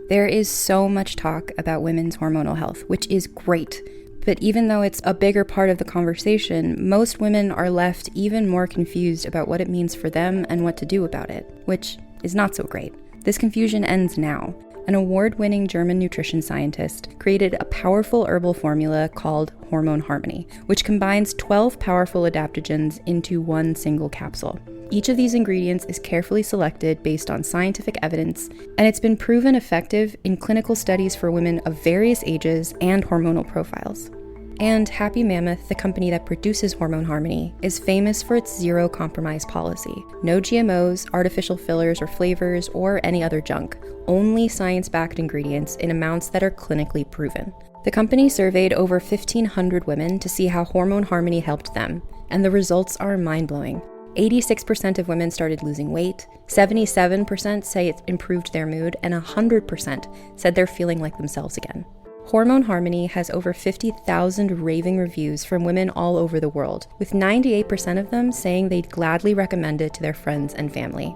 There is so much talk about women's hormonal health, which is great. But even though it's a bigger part of the conversation, most women are left even more confused about what it means for them and what to do about it, which is not so great. This confusion ends now. An award-winning German nutrition scientist created a powerful herbal formula called Hormone Harmony, which combines 12 powerful adaptogens into one single capsule. Each of these ingredients is carefully selected based on scientific evidence, and it's been proven effective in clinical studies for women of various ages and hormonal profiles. And Happy Mammoth, the company that produces Hormone Harmony, is famous for its zero-compromise policy. No GMOs, artificial fillers or flavors, or any other junk. Only science-backed ingredients in amounts that are clinically proven. The company surveyed over 1,500 women to see how Hormone Harmony helped them, and the results are mind-blowing. 86% of women started losing weight, 77% say it improved their mood, and 100% said they're feeling like themselves again. Hormone Harmony has over 50,000 raving reviews from women all over the world, with 98% of them saying they'd gladly recommend it to their friends and family.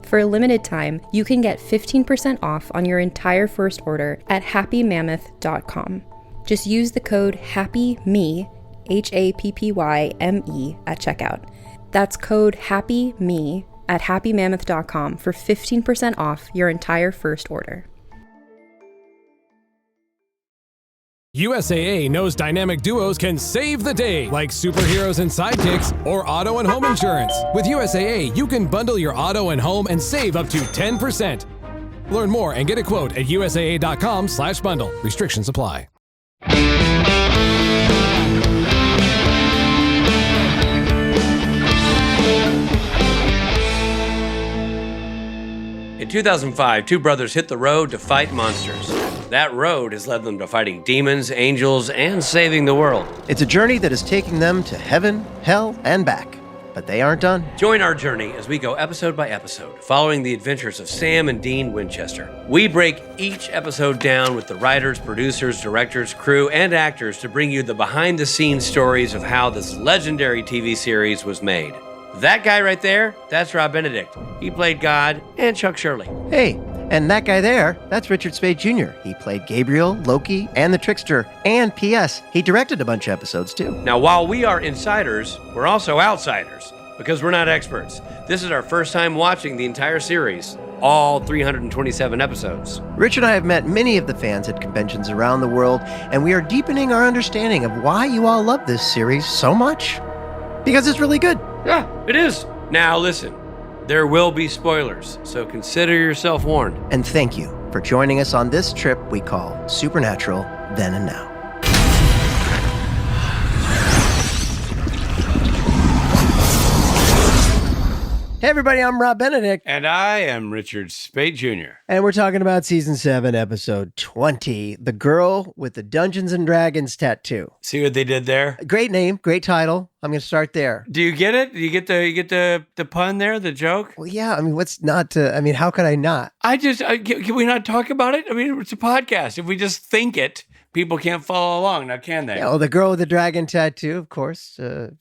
For a limited time, you can get 15% off on your entire first order at happymammoth.com. Just use the code HAPPYME, HAPPYME, at checkout. That's code HAPPYME at happymammoth.com for 15% off your entire first order. USAA knows dynamic duos can save the day, like superheroes and sidekicks or auto and home insurance. With USAA, you can bundle your auto and home and save up to 10%. Learn more and get a quote at usaa.com/bundle. Restrictions apply. In 2005, two brothers hit the road to fight monsters. That road has led them to fighting demons, angels, and saving the world. It's a journey that is taking them to heaven, hell, and back. But they aren't done. Join our journey as we go episode by episode, following the adventures of Sam and Dean Winchester. We break each episode down with the writers, producers, directors, crew, and actors to bring you the behind-the-scenes stories of how this legendary TV series was made. That guy right there, that's Rob Benedict. He played God and Chuck Shirley. Hey, and that guy there, that's Richard Spade Jr. He played Gabriel, Loki, and the Trickster. And P.S., he directed a bunch of episodes, too. Now, while we are insiders, we're also outsiders, because we're not experts. This is our first time watching the entire series, all 327 episodes. Rich and I have met many of the fans at conventions around the world, and we are deepening our understanding of why you all love this series so much. Because it's really good. Yeah, it is. Now listen, there will be spoilers, so consider yourself warned. And thank you for joining us on this trip we call Supernatural Then and Now. Hey everybody, I'm Rob Benedict. And I am Richard Spade Jr. And we're talking about Season 7, Episode 20, The Girl with the Dungeons & Dragons Tattoo. See what they did there? Great name, great title. I'm going to start there. Do you get it? Do you get the pun there, the joke? Well, yeah, I mean, what's not to, I mean, how could I not? Can we not talk about it? I mean, it's a podcast. If we just think it, people can't follow along now, can they? Yeah, well, The Girl with the Dragon Tattoo, of course.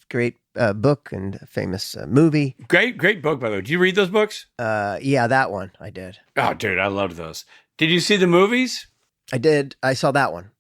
Great book and famous movie. Great book, by the way. Did you read those books? Yeah, that one I did. Oh, dude, I loved those. Did you see the movies? I did. I saw that one.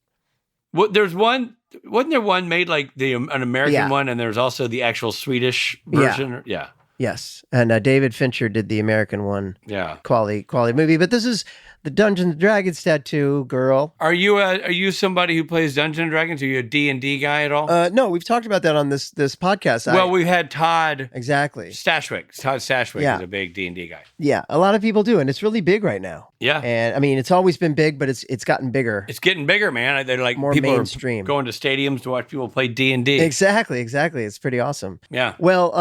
Well, there's one. Wasn't there one made like an American one, and there's also the actual Swedish version? Yeah. Yes, and David Fincher did the American one. Yeah. Quality movie. But this is the Dungeons & Dragons Tattoo Girl. Are you somebody who plays Dungeons and Dragons? Are you a D&D guy at all? No, we've talked about that on this podcast. Well, we've had Todd. Exactly. Stashwick. Todd Stashwick is a big D&D guy. Yeah, a lot of people do, and it's really big right now. Yeah. And I mean, it's always been big, but it's gotten bigger. It's getting bigger, man. They're like more people mainstream. Are going to stadiums to watch people play D&D. Exactly. It's pretty awesome. Yeah. Well,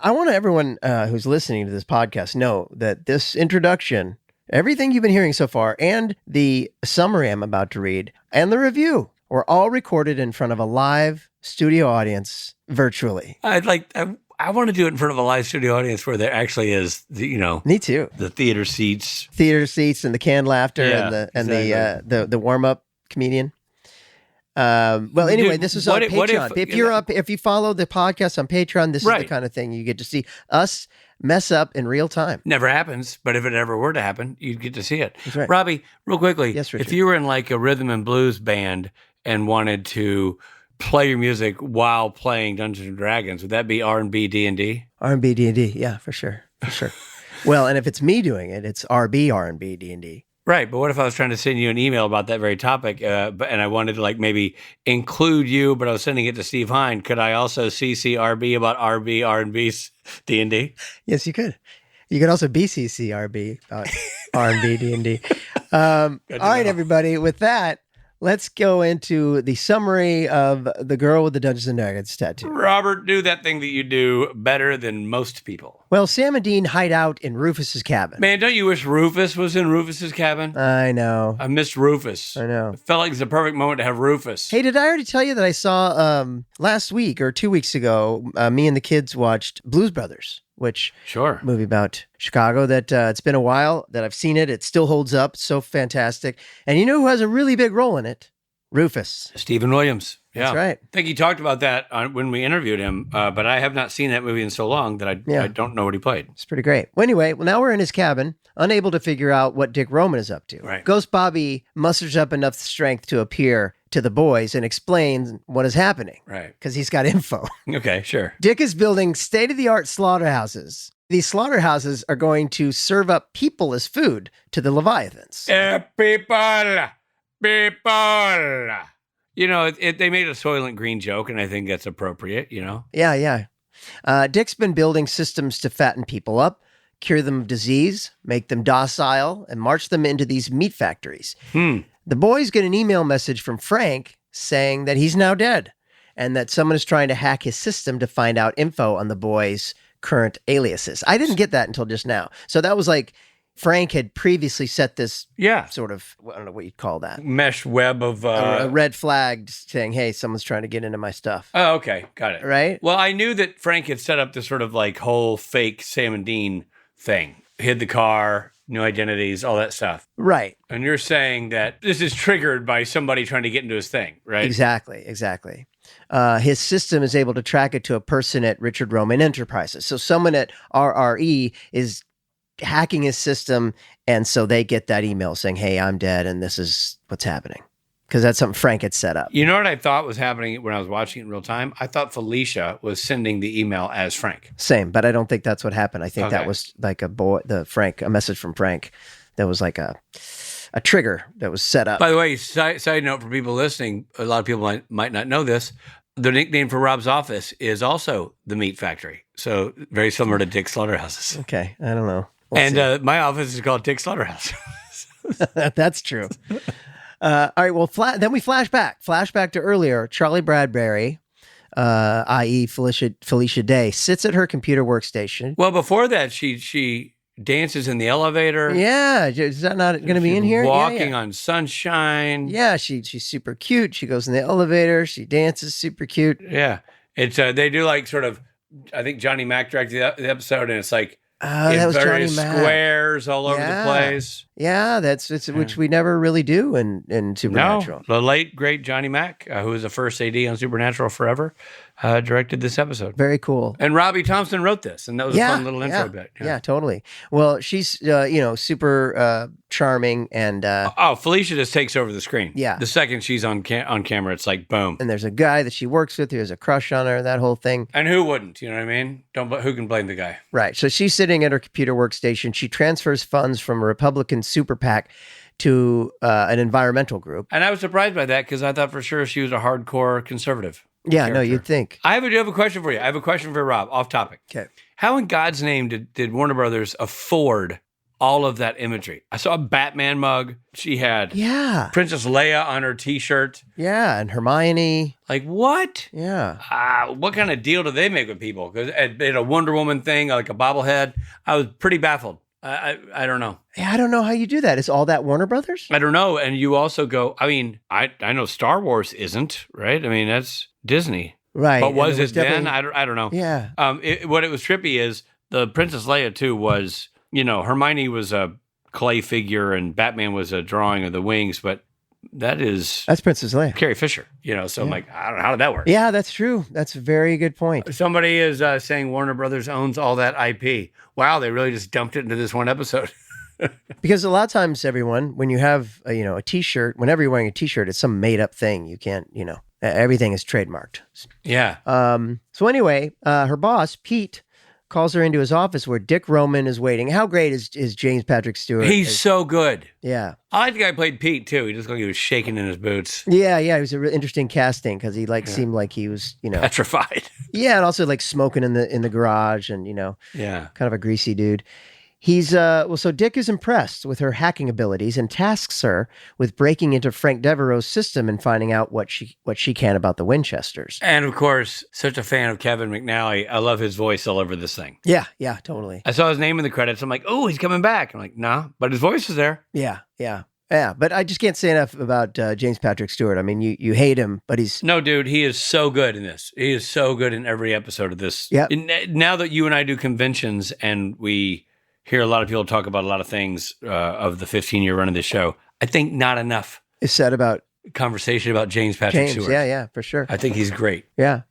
I want everyone who's listening to this podcast know that this introduction, everything you've been hearing so far, and the summary I'm about to read, and the review, were all recorded in front of a live studio audience virtually. I want to do it in front of a live studio audience where there actually is, Me too. The theater seats and the canned laughter the warm up comedian. Well, anyway, this is on Patreon. If you follow the podcast on Patreon, this is the kind of thing you get to see us mess up in real time. Never happens, but if it ever were to happen, you'd get to see it. That's right. Robbie, real quickly, Yes, Richard. if you were in like a rhythm and blues band and wanted to play your music while playing Dungeons and Dragons, would that be R&B D&D? R&B D&D, yeah, for sure. Well, and if it's me doing it, it's RB R&B D&D. Right, but what if I was trying to send you an email about that very topic, and I wanted to like maybe include you, but I was sending it to Steve Hine? Could I also CC RB about RB R&B D&D? Yes, you could. You could also BCC RB about R&B D&D. All right, everybody. With that, let's go into the summary of the girl with the Dungeons and Dragons tattoo. Robert, do that thing that you do better than most people. Well, Sam and Dean hide out in Rufus's cabin. Man, don't you wish Rufus was in Rufus's cabin? I know. I missed Rufus. I know. It felt like it's the perfect moment to have Rufus. Hey, did I already tell you that I saw last week or 2 weeks ago, me and the kids watched Blues Brothers, which Sure. movie about Chicago that it's been a while that I've seen it. It still holds up. So fantastic. And you know who has a really big role in it? Rufus. Stephen Williams. Yeah. That's right. I think he talked about that when we interviewed him, but I have not seen that movie in so long that I don't know what he played. It's pretty great. Well, anyway, now we're in his cabin, unable to figure out what Dick Roman is up to. Right. Ghost Bobby musters up enough strength to appear to the boys and explain what is happening. Right. Because he's got info. Okay, sure. Dick is building state-of-the-art slaughterhouses. These slaughterhouses are going to serve up people as food to the Leviathans. People. You know, they made a Soylent Green joke, and I think that's appropriate, you know? Yeah. Dick's been building systems to fatten people up, cure them of disease, make them docile, and march them into these meat factories. The boys get an email message from Frank saying that he's now dead and that someone is trying to hack his system to find out info on the boys' current aliases. I didn't get that until just now. So that was like Frank had previously set this sort of, I don't know what you'd call that. Mesh web of... a red flag saying, hey, someone's trying to get into my stuff. Oh, okay. Got it. Right? Well, I knew that Frank had set up this sort of like whole fake Sam and Dean thing. Hid the car, new identities, all that stuff. Right. And you're saying that this is triggered by somebody trying to get into his thing, right? Exactly. His system is able to track it to a person at Richard Roman Enterprises. So someone at RRE is hacking his system, and so they get that email saying, hey, I'm dead, and this is what's happening. Because that's something Frank had set up. You know what I thought was happening when I was watching it in real time? I thought Felicia was sending the email as Frank. Same, but I don't think that's what happened. I think that was like a message from Frank that was like a trigger that was set up. By the way, side note for people listening, a lot of people might not know this. The nickname for Rob's office is also the Meat Factory. So very similar to Dick Slaughterhouse's. Okay, I don't know. We'll see. My office is called Dick Slaughterhouse. That's true. All right, well, then we flash back to earlier. Charlie Bradbury, i.e. Felicia Day, sits at her computer workstation. Well, before that, she dances in the elevator. Yeah, is that not going to be in here? Walking on sunshine. Yeah, she's super cute. She goes in the elevator. She dances, super cute. Yeah, it's they do like sort of. I think Johnny Mac directed the episode, and it's like. That was various Johnny Mac. Squares all over the place. Yeah, which we never really do in Supernatural. No, the late, great Johnny Mac, who was the first AD on Supernatural forever, directed this episode. Very cool. And Robbie Thompson wrote this, and that was a fun little intro bit. Yeah, totally. Well, she's, super charming and... Felicia just takes over the screen. Yeah. The second she's on camera, it's like, boom. And there's a guy that she works with who has a crush on her, that whole thing. And who wouldn't, you know what I mean? Who can blame the guy? Right. So she's sitting at her computer workstation. She transfers funds from a Republican super PAC to an environmental group. And I was surprised by that because I thought for sure she was a hardcore conservative. Yeah, character. no, you'd think. I have a question for you. I have a question for Rob, off topic. Okay. How in God's name did Warner Brothers afford all of that imagery? I saw a Batman mug. She had Princess Leia on her T-shirt. Yeah, and Hermione. Like, what? Yeah. What kind of deal do they make with people? Because it had a Wonder Woman thing, like a bobblehead. I was pretty baffled. I don't know. Yeah, I don't know how you do that. Is all that Warner Brothers? I don't know. And you also go, I mean, I know Star Wars isn't, right? I mean, that's Disney. Right. But was it then? I don't know. Yeah. What it was trippy is the Princess Leia, too, was, Hermione was a clay figure and Batman was a drawing of the wings, but That's Princess Leia. Carrie Fisher, so I'm like, I don't know, how did that work? Yeah, that's true. That's a very good point. Somebody is saying Warner Brothers owns all that IP. Wow, they really just dumped it into this one episode. Because a lot of times, everyone, when you have a T-shirt, whenever you're wearing a T-shirt, it's some made up thing. You can't, everything is trademarked. Yeah. So anyway, her boss Pete calls her into his office where Dick Roman is waiting. How great is James Patrick Stewart? He's so good. Yeah. I like the guy who played Pete too. He just looked like he was shaking in his boots. Yeah. It was a really interesting casting because he seemed like he was petrified. Yeah, and also like smoking in the garage and kind of a greasy dude. He's so Dick is impressed with her hacking abilities and tasks her with breaking into Frank Devereaux's system and finding out what she can about the Winchesters. And of course, such a fan of Kevin McNally. I love his voice all over this thing. Yeah, totally. I saw his name in the credits. I'm like, oh, he's coming back. I'm like, nah, but his voice is there. Yeah. But I just can't say enough about James Patrick Stewart. I mean, you hate him, but he's... No, dude, he is so good in this. He is so good in every episode of this. Yeah. Now that you and I do conventions and we hear a lot of people talk about a lot of things of the 15-year run of this show, I think not enough is said about conversation about James Patrick Stewart. Yeah, for sure. I think he's great. Yeah.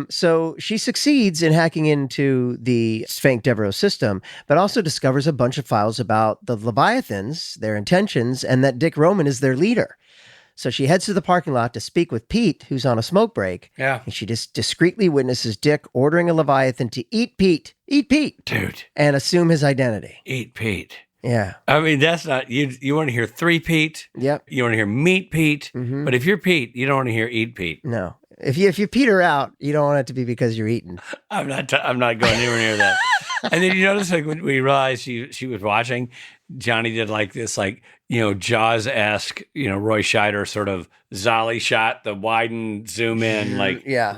So she succeeds in hacking into the Frank Devereaux system, but also discovers a bunch of files about the Leviathans, their intentions, and that Dick Roman is their leader. So she heads to the parking lot to speak with Pete, who's on a smoke break. Yeah. And she just discreetly witnesses Dick ordering a Leviathan to eat Pete, dude, and assume his identity. Eat Pete. Yeah. I mean, that's not, you want to hear 3 Pete. Yep. You want to hear meet Pete. Mm-hmm. But if you're Pete, you don't want to hear eat Pete. No. If you Peter out, you don't want it to be because you're eating. I'm not going anywhere near that. And then you notice, like, when we realized she was watching, Johnny did like this, like, Jaws-esque, Roy Scheider sort of Zolly shot, the widen zoom in, like, yeah,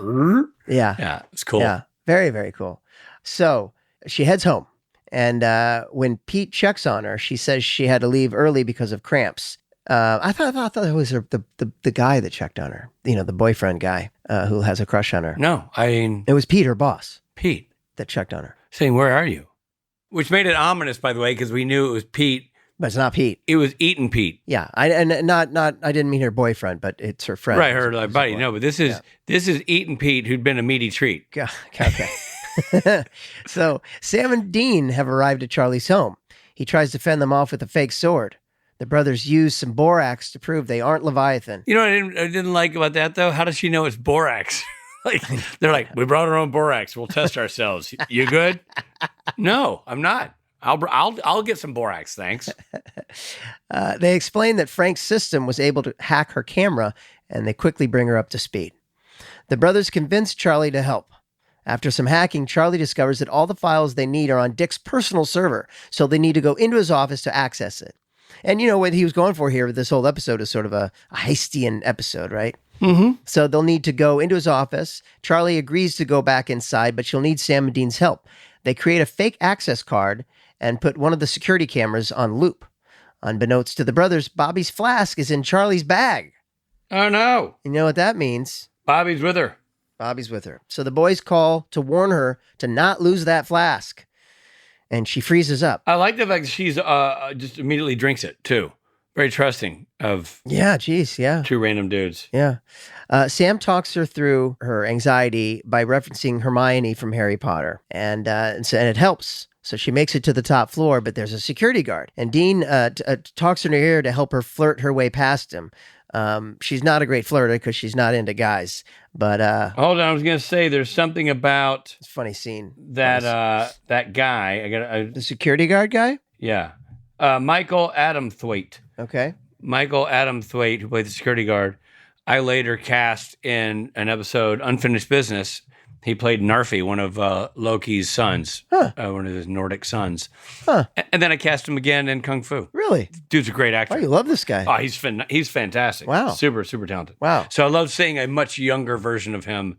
it's cool. Yeah, very, very cool. So she heads home, and when Pete checks on her, she says she had to leave early because of cramps. I thought it was the guy that checked on her, the boyfriend guy who has a crush on her. No, it was Pete, her boss. Pete that checked on her, saying, "Where are you?" Which made it ominous, by the way, because we knew it was Pete. But it's not Pete. It was Eaton Pete. Yeah, I didn't mean her boyfriend, but it's her friend. Right, her like buddy. No, but this is Eaton Pete, who'd been a meaty treat. Okay. So Sam and Dean have arrived at Charlie's home. He tries to fend them off with a fake sword. The brothers use some borax to prove they aren't Leviathan. You know what I didn't like about that, though? How does she know it's borax? They're like, we brought our own borax. We'll test ourselves. You good? No, I'm not. I'll get some borax, thanks. They explain that Frank's system was able to hack her camera, and they quickly bring her up to speed. The brothers convince Charlie to help. After some hacking, Charlie discovers that all the files they need are on Dick's personal server, so they need to go into his office to access it. And what he was going for here with this whole episode is sort of a heistian episode, right? Mm-hmm. So they'll need to go into his office. Charlie agrees to go back inside, but she'll need Sam and Dean's help. They create a fake access card and put one of the security cameras on loop. Unbeknownst to the brothers, Bobby's flask is in Charlie's bag. Oh, no. You know what that means? Bobby's with her. So the boys call to warn her to not lose that flask. And she freezes up. I like the fact that she's just immediately drinks it, too. Very trusting of two random dudes. Yeah. Sam talks her through her anxiety by referencing Hermione from Harry Potter. And it helps. So she makes it to the top floor, but there's a security guard. And Dean talks in her ear to help her flirt her way past him. She's not a great flirter because she's not into guys. But hold on, I was going to say there's something about it's a funny scene that guy. The security guard guy. Yeah, Michael Adamthwaite. Okay, Michael Adamthwaite, who played the security guard. I later cast in an episode Unfinished Business. He played Narfi, one of Loki's sons, one of his Nordic sons. Huh. And then I cast him again in Kung Fu. Really? Dude's a great actor. Oh, you love this guy. Oh, he's fantastic. Wow. Super, super talented. Wow. So I love seeing a much younger version of him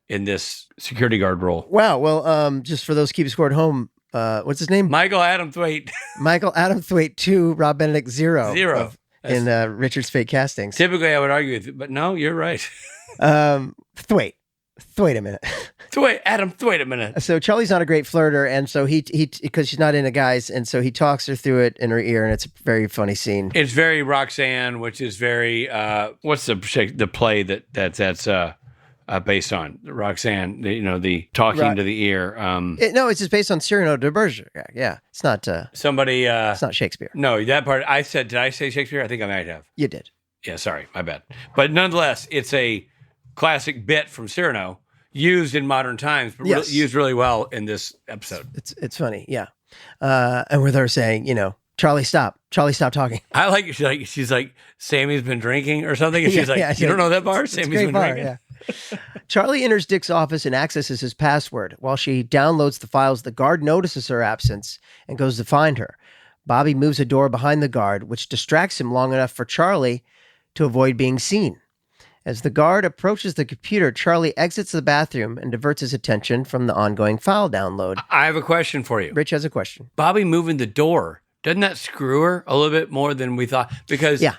in this security guard role. Wow. Well, just for those keeping score at home, what's his name? Michael Adamthwaite. Michael Adamthwaite 2, Rob Benedict 0. Zero. In Richard's fake castings. Typically, I would argue with you, but no, you're right. Thwaite. Wait a minute. Wait a minute. So Charlie's not a great flirter, and so he because she's not into guys, and so he talks her through it in her ear, and it's a very funny scene. It's very Roxanne, which is very what's the play that's based on Roxanne? The talking to the ear. No, it's just based on Cyrano de Bergerac. Yeah, it's not Somebody. it's not Shakespeare. No, that part I said. Did I say Shakespeare? I think I might have. You did. Yeah, sorry, my bad. But nonetheless, it's a classic bit from Cyrano. Used in modern times, but Yes. used really well in this episode. It's funny, yeah. And with her saying, Charlie, stop talking. I like it. She's like, Sammy's been drinking or something, and she's you don't know that bar? Sammy's been drinking. Yeah. Charlie enters Dick's office and accesses his password. While she downloads the files, the guard notices her absence and goes to find her. Bobby moves a door behind the guard, which distracts him long enough for Charlie to avoid being seen. As the guard approaches the computer, Charlie exits the bathroom and diverts his attention from the ongoing file download. I have a question for you. Rich has a question. Bobby moving the door, doesn't that screw her a little bit more than we thought? Because Yeah.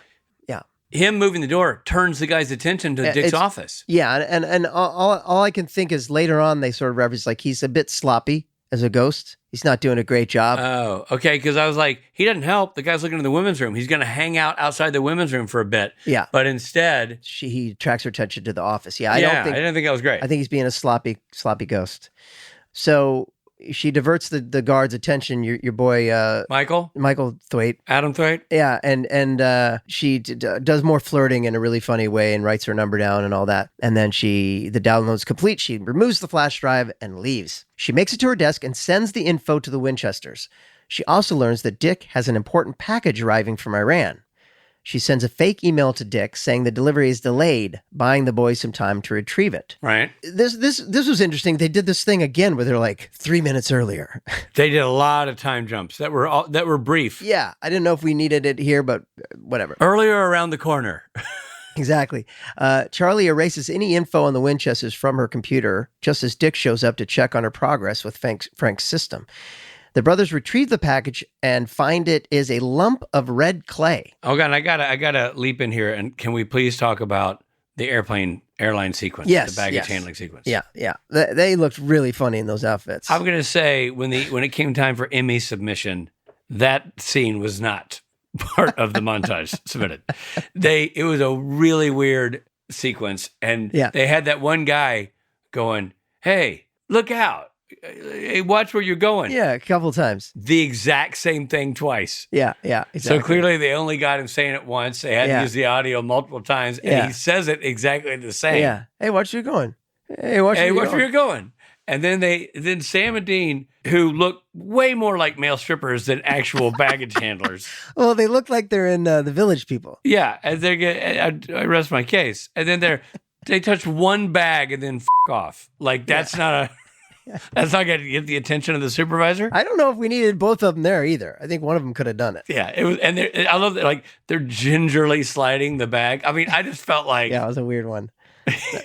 him moving the door turns the guy's attention to Dick's office. Yeah, and all I can think is later on they sort of reference like he's a bit sloppy as a ghost. He's not doing a great job. Oh, okay. Because I was like, he doesn't help. The guy's looking in the women's room. He's going to hang out outside the women's room for a bit. Yeah. But instead, He attracts her attention to the office. Yeah, I didn't think that was great. I think he's being a sloppy ghost. So she diverts the guard's attention. Your boy Michael Thwaite. Adam Thwaite. Yeah, and she does more flirting in a really funny way and writes her number down and all that. And then the download's complete. She removes the flash drive and leaves. She makes it to her desk and sends the info to the Winchesters. She also learns that Dick has an important package arriving from Iran. She sends a fake email to Dick saying the delivery is delayed, buying the boys some time to retrieve it. Right. This was interesting. They did this thing again with her like 3 minutes earlier. They did a lot of time jumps that were brief. Yeah, I didn't know if we needed it here, but whatever. Earlier around the corner. Exactly. Charlie erases any info on the Winchesters from her computer just as Dick shows up to check on her progress with Frank's system. The brothers retrieve the package and find it is a lump of red clay. Oh God, I gotta leap in here, and can we please talk about the airline sequence? Yes, The baggage yes. handling sequence. Yeah. They looked really funny in those outfits. I'm gonna say when it came time for Emmy submission, that scene was not part of the montage submitted. It was a really weird sequence, and they had that one guy going, "Hey, look out. Hey, watch where you're going." Yeah, a couple times. The exact same thing twice. Yeah, exactly. So clearly they only got him saying it once. They had to use the audio multiple times, and he says it exactly the same. Yeah. Hey, watch where you're going. Hey, watch where you're going. And then Sam and Dean, who look way more like male strippers than actual baggage handlers. Well, they look like they're in the Village People. Yeah, and I rest my case. And then they touch one bag and then f*** off. Like that's not that's not going to get the attention of the supervisor. I don't know if we needed both of them there either. I think one of them could have done it. Yeah, it was, and I love that. Like they're gingerly sliding the bag. I mean, I just felt like Yeah, it was a weird one.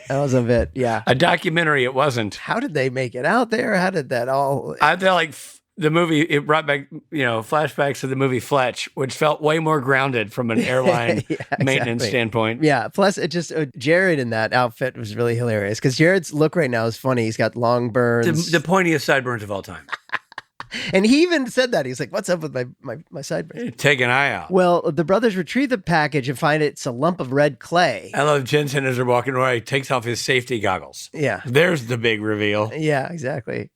That was a bit, yeah. a documentary. It wasn't. How did they make it out there? How did that all? I felt like the movie. It brought back flashbacks to the movie Fletch, which felt way more grounded from an airline maintenance standpoint. Yeah. Plus, it just Jared in that outfit was really hilarious because Jared's look right now is funny. He's got long burns, The pointiest sideburns of all time. and he even said that he's like, "What's up with my sideburns?" Take an eye out. Well, the brothers retrieve the package and find it's a lump of red clay. I love Jensen as they're walking away. He takes off his safety goggles. Yeah. There's the big reveal. Yeah, exactly.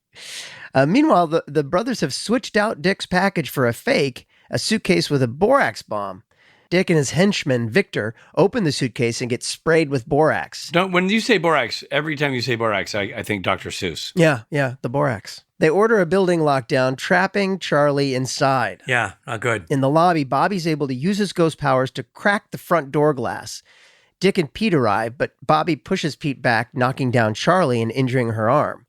Meanwhile, the brothers have switched out Dick's package for a suitcase with a borax bomb. Dick and his henchman, Victor, open the suitcase and get sprayed with borax. When you say borax, every time you say borax, I think Dr. Seuss. Yeah, the borax. They order a building lockdown, trapping Charlie inside. Yeah, not good. In the lobby, Bobby's able to use his ghost powers to crack the front door glass. Dick and Pete arrive, but Bobby pushes Pete back, knocking down Charlie and injuring her arm.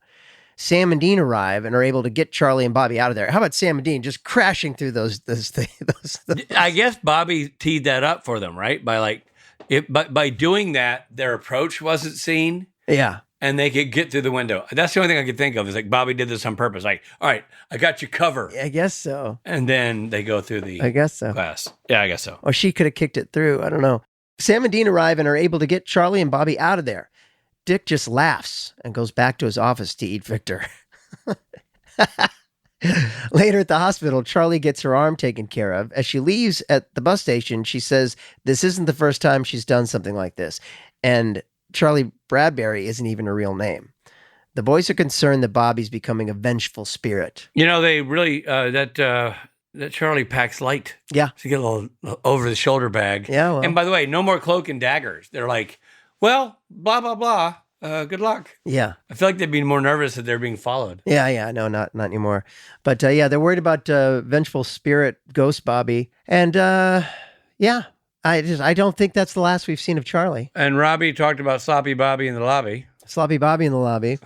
Sam and Dean arrive and are able to get Charlie and Bobby out of there. How about Sam and Dean just crashing through those things? I guess Bobby teed that up for them, right? By doing that, their approach wasn't seen. Yeah. And they could get through the window. That's the only thing I could think of is like Bobby did this on purpose. Like, all right, I got you covered. I guess so. And then they go through the glass. Yeah, I guess so. Or she could have kicked it through. I don't know. Sam and Dean arrive and are able to get Charlie and Bobby out of there. Dick just laughs and goes back to his office to eat Victor. Later at the hospital, Charlie gets her arm taken care of. As she leaves at the bus station, she says this isn't the first time she's done something like this. And Charlie Bradbury isn't even a real name. The boys are concerned that Bobby's becoming a vengeful spirit. You know, they really, that Charlie packs light. Yeah. To get a little over-the-shoulder bag. Yeah, well. And by the way, no more cloak and daggers. They're like, well, blah, blah, blah. Good luck. Yeah. I feel like they'd be more nervous that they're being followed. Yeah. No, not anymore. But they're worried about vengeful spirit ghost Bobby. And I don't think that's the last we've seen of Charlie. And Robbie talked about Sloppy Bobby in the lobby. Sloppy Bobby in the lobby.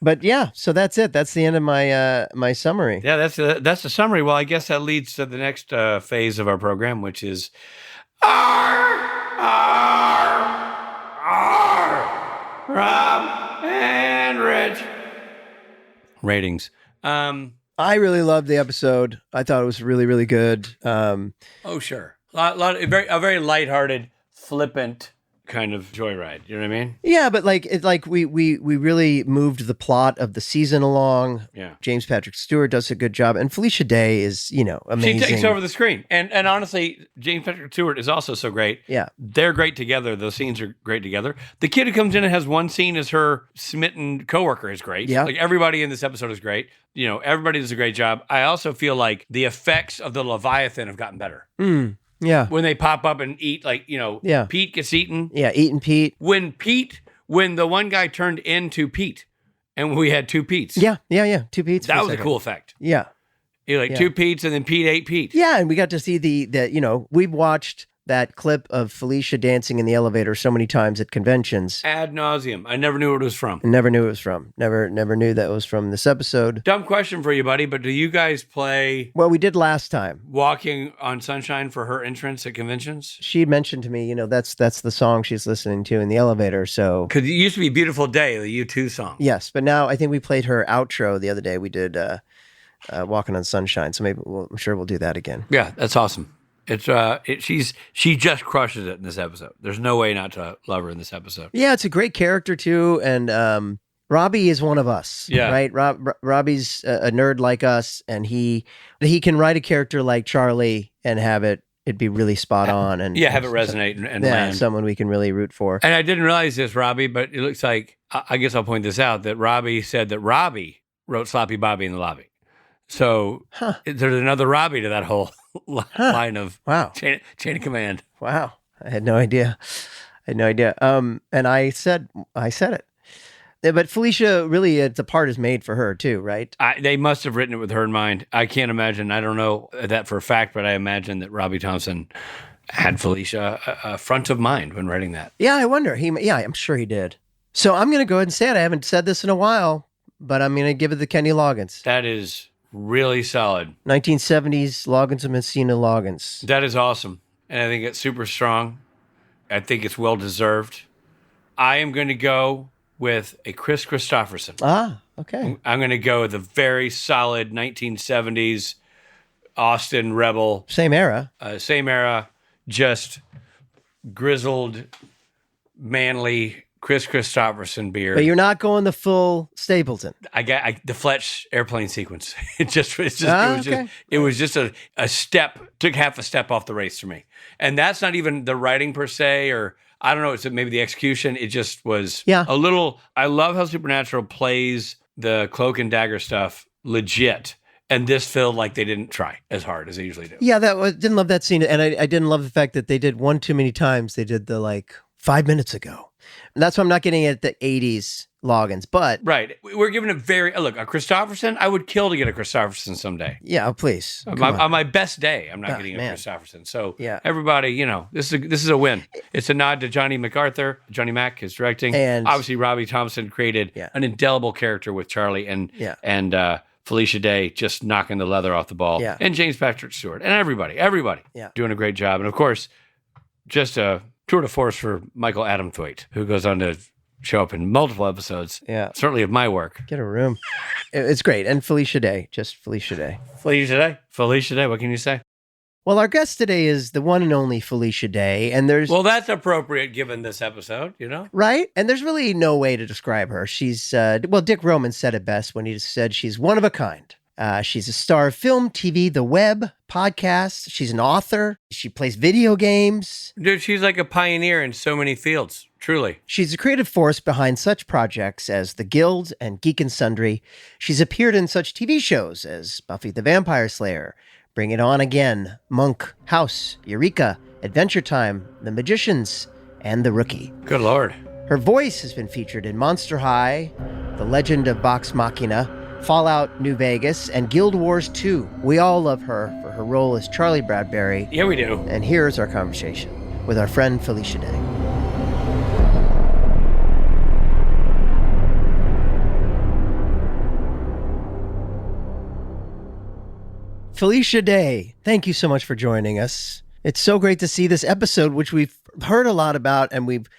But yeah, so that's it. That's the end of my summary. Yeah, that's the summary. Well, I guess that leads to the next phase of our program, which is Rob and Rich. Ratings. I really loved the episode. I thought it was really, really good. Oh, sure. A very lighthearted, flippant kind of joyride. You know what I mean? Yeah, but we really moved the plot of the season along. Yeah. James Patrick Stewart does a good job, and Felicia Day is amazing. She takes over the screen, and honestly, James Patrick Stewart is also so great. Yeah, they're great together. Those scenes are great together. The kid who comes in and has one scene as her smitten coworker is great. Yeah, like everybody in this episode is great. You know, everybody does a great job. I also feel like the effects of the Leviathan have gotten better. Yeah. When they pop up and eat, Pete gets eaten. Yeah, eating Pete. When the one guy turned into Pete and we had two Petes. Yeah. Two Petes. That was a cool effect. Yeah. Two Petes and then Pete ate Pete. Yeah, and we got to see we've watched that clip of Felicia dancing in the elevator so many times at conventions. Ad nauseum. I never knew what it was from. Never knew it was from. Never knew that it was from this episode. Dumb question for you, buddy, but do you guys play... Well, we did last time. Walking on Sunshine for her entrance at conventions? She mentioned to me, that's the song she's listening to in the elevator, so... Because it used to be Beautiful Day, the U2 song. Yes, but now I think we played her outro the other day. We did Walking on Sunshine, so maybe I'm sure we'll do that again. Yeah, that's awesome. She just crushes it in this episode. There's no way not to love her in this episode. Yeah, it's a great character too, and Robbie is one of us. Yeah, right. Robbie's a nerd like us, and he can write a character like Charlie and have it'd be really spot on, and have it resonate and land. Someone we can really root for. And I didn't realize this, Robbie, but it looks like I guess I'll point this out that Robbie said that Robbie wrote Sloppy Bobby in the lobby. So there's another Robbie to that whole line of chain of command. Wow. I had no idea. And I said it. But Felicia, really, the part is made for her too, right? They must have written it with her in mind. I can't imagine. I don't know that for a fact, but I imagine that Robbie Thompson had Felicia front of mind when writing that. Yeah, I wonder. I'm sure he did. So I'm going to go ahead and say it. I haven't said this in a while, but I'm going to give it to Kenny Loggins. That is really solid. 1970s Loggins and Messina Loggins. That is awesome. And I think it's super strong. I think it's well deserved. I am going to go with a Chris Christopherson. Ah, okay. I'm going to go with a very solid 1970s Austin Rebel. Same era. Just grizzled, manly Chris Christopherson beard. But you're not going the full Stapleton. I got the Fletch airplane sequence. It was just a step, took half a step off the race for me. And that's not even the writing per se, or I don't know, it's maybe the execution. It just was a little, I love how Supernatural plays the cloak and dagger stuff legit. And this felt like they didn't try as hard as they usually do. Yeah, didn't love that scene. And I didn't love the fact that they did one too many times. They did the 5 minutes ago. And that's why I'm not getting it at the 80s Loggins, but... Right. We're giving a Christopherson, I would kill to get a Christopherson someday. Yeah, please. On my best day, I'm not getting a Christopherson. So everybody, this is a win. It's a nod to Johnny MacArthur. Johnny Mac is directing. And obviously, Robbie Thompson created an indelible character with Charlie and Felicia Day just knocking the leather off the ball. Yeah. And James Patrick Stewart. And everybody doing a great job. And of course, just a tour de force for Michael Adam Thwaite, who goes on to show up in multiple episodes. Yeah. Certainly of my work. Get a room. It's great. And Felicia Day. Just Felicia Day. Felicia Day. What can you say? Well, our guest today is the one and only Felicia Day, and there's... Well, that's appropriate given this episode, you know? Right? And there's really no way to describe her. She's, Dick Roman said it best when he said she's one of a kind. She's a star of film, TV, the web, podcasts. She's an author. She plays video games. Dude, she's like a pioneer in so many fields, truly. She's a creative force behind such projects as The Guild and Geek and Sundry. She's appeared in such TV shows as Buffy the Vampire Slayer, Bring It On Again, Monk, House, Eureka, Adventure Time, The Magicians, and The Rookie. Good Lord. Her voice has been featured in Monster High, The Legend of Vox Machina, Fallout New Vegas, and Guild Wars 2. We all love her for her role as Charlie Bradbury. Yeah, we do. And here's our conversation with our friend Felicia Day. Felicia Day, thank you so much for joining us. It's so great to see this episode, which we've heard a lot about, and we've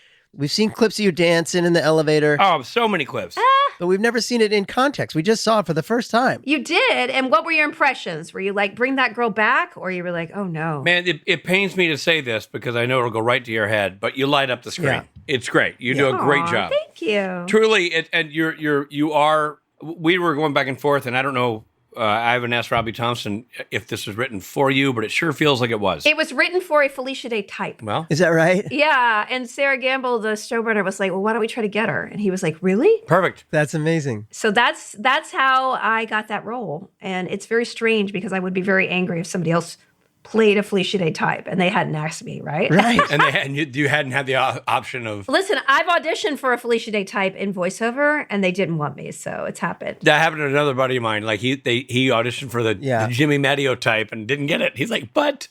seen clips of you dancing in the elevator. Oh, so many clips. But we've never seen it in context. We just saw it for the first time. You did? And what were your impressions? Were you like, bring that girl back? Or you were like, oh no. Man, it pains me to say this because I know it'll go right to your head, but you light up the screen. Yeah. It's great. You do a great Aw, job. Thank you. Truly, and you are, we were going back and forth, and I don't know, I haven't asked Robbie Thompson if this was written for you, but it sure feels like it was. It was written for a Felicia Day Type. Well, Is that right? Yeah, and Sarah Gamble, the showrunner, was like, well, why don't we try to get her? And he was like, really? perfect. That's amazing. So that's how I got that role. And it's very strange because I would be very angry if somebody else played a Felicia Day Type and they hadn't asked me, right? Right. And you hadn't had the option of... Listen, I've auditioned for a Felicia Day Type in voiceover and they didn't want me, so it's happened. That happened to another buddy of mine. Like he auditioned for the Jimmy Matteo type and didn't get it. He's like, but.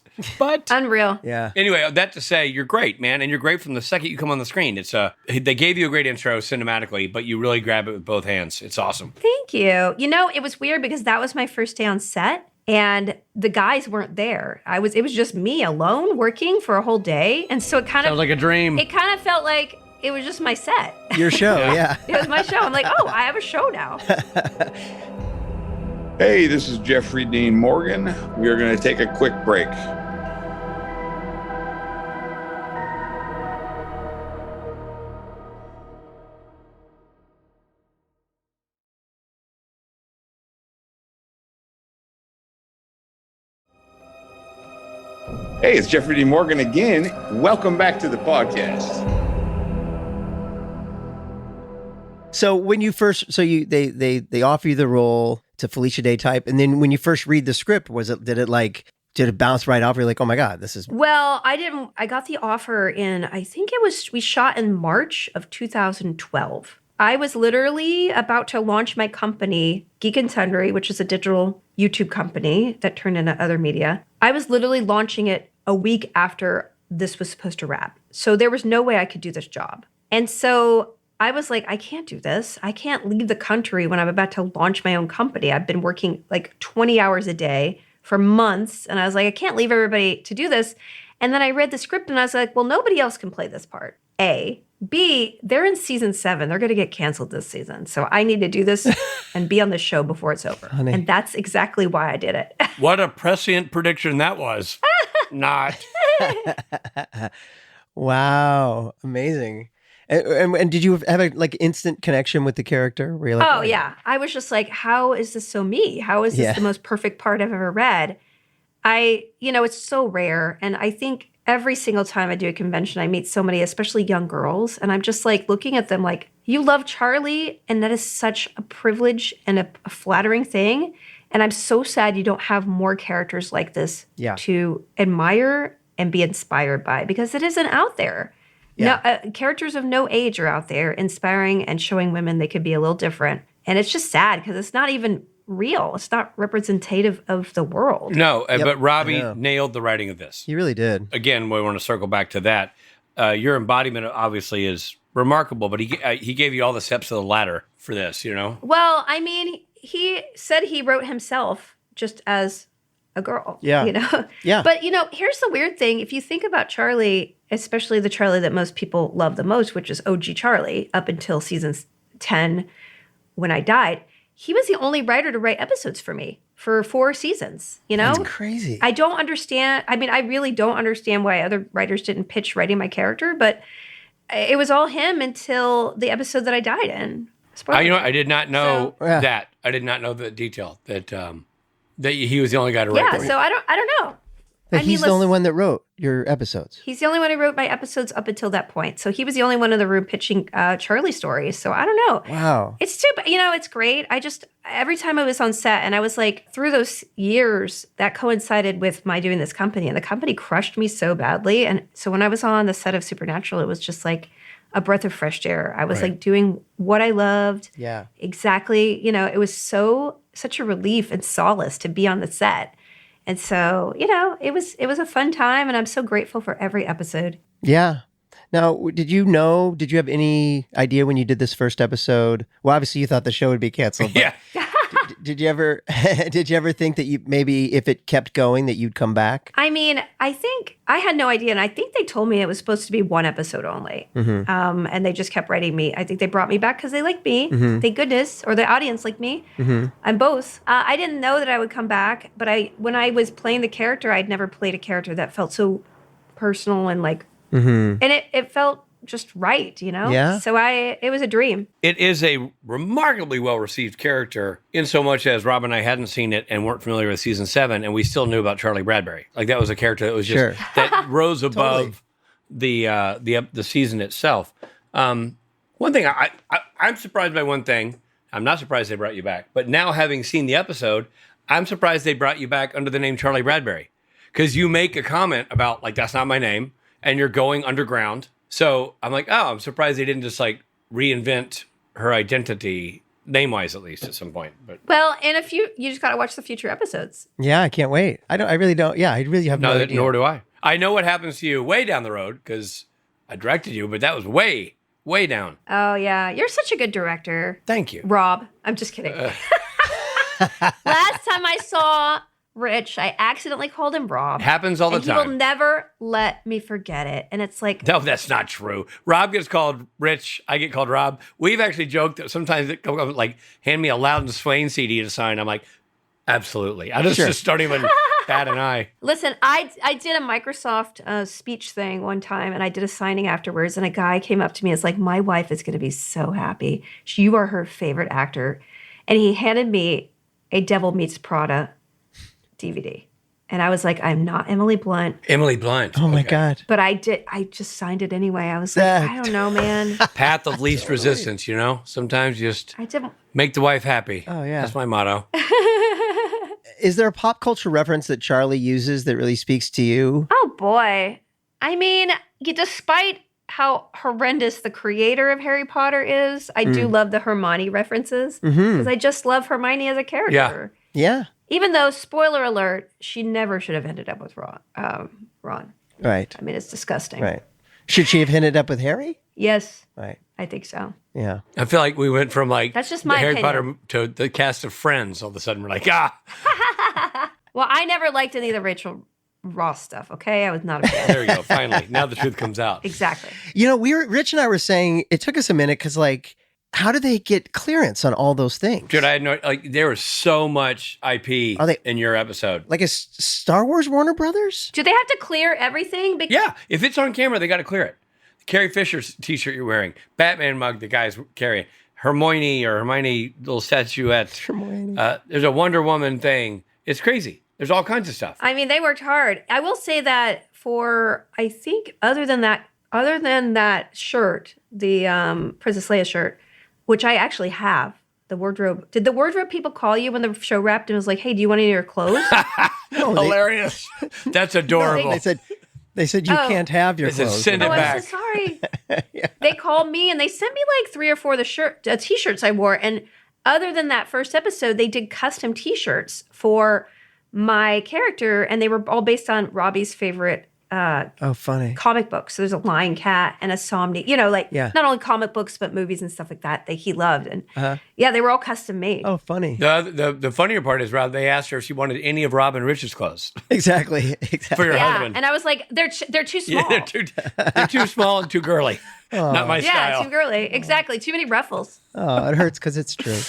Unreal. Yeah. Anyway, that to say, you're great, man, and you're great from the second you come on the screen. It's they gave you a great intro cinematically, but you really grab it with both hands. It's awesome. Thank you. You know, it was weird because that was my first day on set. And the guys weren't there. It was just me alone working for a whole day. And so it kind Sounds like a dream. It kind of felt like it was just my set. Your show, yeah. It was my show. I'm like, oh, I have a show now. Hey, this is Jeffrey Dean Morgan. We are going to take a quick break. Hey, it's Jeffrey Dean Morgan again. Welcome back to the podcast. So when you first, they offer you the role to Felicia Day Type, and then when you first read the script, did it bounce right off? You're like, oh my God, this is... Well, I got the offer in, I think we shot in March of 2012. I was literally about to launch my company, Geek and Sundry, which is a digital YouTube company that turned into other media. I was literally launching it a week after this was supposed to wrap. So there was no way I could do this job. And so I was like, I can't do this. I can't leave the country when I'm about to launch my own company. I've been working like 20 hours a day for months. And I was like, I can't leave everybody to do this. And then I read the script and I was like, well, nobody else can play this part. A. B, they're in season 7. They're going to get canceled this season. So I need to do this and be on the show before it's over. Honey. And that's exactly why I did it. What a prescient prediction that was. Not. Wow. Amazing. And did you have a instant connection with the character? Were you like, Oh, yeah. I was just like, how is this so me? How is this the most perfect part I've ever read? It's so rare. And I think every single time I do a convention, I meet so many, especially young girls. And I'm just like looking at them like, you love Charlie. And that is such a privilege and a flattering thing. And I'm so sad you don't have more characters like this to admire and be inspired by, because it isn't out there. Yeah. No, characters of no age are out there inspiring and showing women they could be a little different. And it's just sad because it's not even real. It's not representative of the world. No, but Robbie nailed the writing of this. You really did. Again, we want to circle back to that. Your embodiment obviously is remarkable, but he gave you all the steps of the ladder for this, you know? Well, I mean, he said he wrote himself just as a girl. Yeah. Yeah. But, here's the weird thing. If you think about Charlie, especially the Charlie that most people love the most, which is OG Charlie, up until season 10 when I died, he was the only writer to write episodes for me for 4 seasons, you know? That's crazy. I don't understand. I mean, I really don't understand why other writers didn't pitch writing my character, but it was all him until the episode that I died in. I did not know that. I did not know the detail that that he was the only guy to write. Yeah, so I don't know. But he's the only one that wrote your episodes. He's the only one who wrote my episodes up until that point. So he was the only one in the room pitching Charlie stories. So I don't know. Wow. It's too, it's great. Every time I was on set, and I was like, through those years, that coincided with my doing this company, and the company crushed me so badly. And so when I was on the set of Supernatural, it was just like a breath of fresh air. I was like doing what I loved. Yeah. Exactly. It was such a relief and solace to be on the set. And so, it was a fun time, and I'm so grateful for every episode. Yeah. Now, did you have any idea when you did this first episode? Well, obviously you thought the show would be canceled. But Yeah. did you ever think that you maybe if it kept going that you'd come back? I mean, I think I had no idea, and I think they told me it was supposed to be 1 episode only. Mm-hmm. And they just kept writing me. I think they brought me back because they liked me. Mm-hmm. Thank goodness, or the audience liked me. Mm-hmm. I'm both. I didn't know that I would come back, but when I was playing the character, I'd never played a character that felt so personal and Mm-hmm. and it felt just right, Yeah. So it was a dream. It is a remarkably well-received character in so much as Rob and I hadn't seen it and weren't familiar with season 7, and we still knew about Charlie Bradbury. Like that was a character that was just that rose above the season itself. One thing I'm surprised by one thing. I'm not surprised they brought you back, but now having seen the episode, I'm surprised they brought you back under the name Charlie Bradbury, because you make a comment about like that's not my name, and you're going underground. So I'm like, I'm surprised they didn't just like reinvent her identity, name-wise at least, at some point. But Well, and you just got to watch the future episodes. Yeah, I can't wait. I really don't. Yeah, I really have no idea. Nor do I. I know what happens to you way down the road because I directed you, but that was way, way down. Oh, yeah. You're such a good director. Thank you. Rob. I'm just kidding. Last time I saw Rich, I accidentally called him Rob. Happens all the and time. He will never let me forget it. And it's like... No, that's not true. Rob gets called Rich. I get called Rob. We've actually joked that sometimes it comes like, hand me a Loudon Swain CD to sign. I'm like, absolutely. I just don't even bat an eye. Listen, I did a Microsoft speech thing one time, and I did a signing afterwards, and a guy came up to me and was like, my wife is going to be so happy. You are her favorite actor. And he handed me a Devil Meets Prada DVD. And I was like, I'm not Emily Blunt. Emily Blunt. Oh my God. But I just signed it anyway. I was like, I don't know, man. Path of least resistance, Sometimes just I did. make the wife happy. Oh, yeah. That's my motto. Is there a pop culture reference that Charlie uses that really speaks to you? Oh, boy. I mean, despite how horrendous the creator of Harry Potter is, I do love the Hermione references because I just love Hermione as a character. Yeah. Even though, spoiler alert, she never should have ended up with Ron. Right. I mean, it's disgusting. Right. Should she have ended up with Harry? Yes, Right. I think so. Yeah. I feel like we went from like That's just the my Harry opinion. Potter to the cast of Friends. All of a sudden, we're like, Well, I never liked any of the Rachel Ross stuff, okay? I was not a fan. there we go. Finally, now the truth comes out. Exactly. Rich and I were saying it took us a minute because how do they get clearance on all those things? Dude, I had no, there was so much IP in your episode. Like a Star Wars Warner Brothers? Do they have to clear everything? Yeah, if it's on camera, they got to clear it. Carrie Fisher's t-shirt you're wearing, Batman mug the guy's carrying, Hermione little statuette. Hermione. There's a Wonder Woman thing. It's crazy. There's all kinds of stuff. I mean, they worked hard. I will say that I think other than that shirt, the Princess Leia shirt, which I actually have, the wardrobe. Did the wardrobe people call you when the show wrapped and was like, hey, do you want any of your clothes? Hilarious. That's adorable. They said you can't have your They said, clothes. send it I back. said, sorry. They called me and they sent me like 3 or 4 of the t-shirts I wore. And other than that first episode, they did custom t-shirts for my character, and they were all based on Robbie's favorite funny comic books. So there's a Lion Cat and a Somni, not only comic books, but movies and stuff like that he loved. And they were all custom made. Oh, funny. The funnier part is, Rob, they asked her if she wanted any of Rob and Rich's clothes. Exactly. For your Yeah, husband. and I was like, they're too small. Yeah, they're too small and too girly. Not my Yeah, style. too girly. Exactly. Too many ruffles. Oh, it hurts because it's true.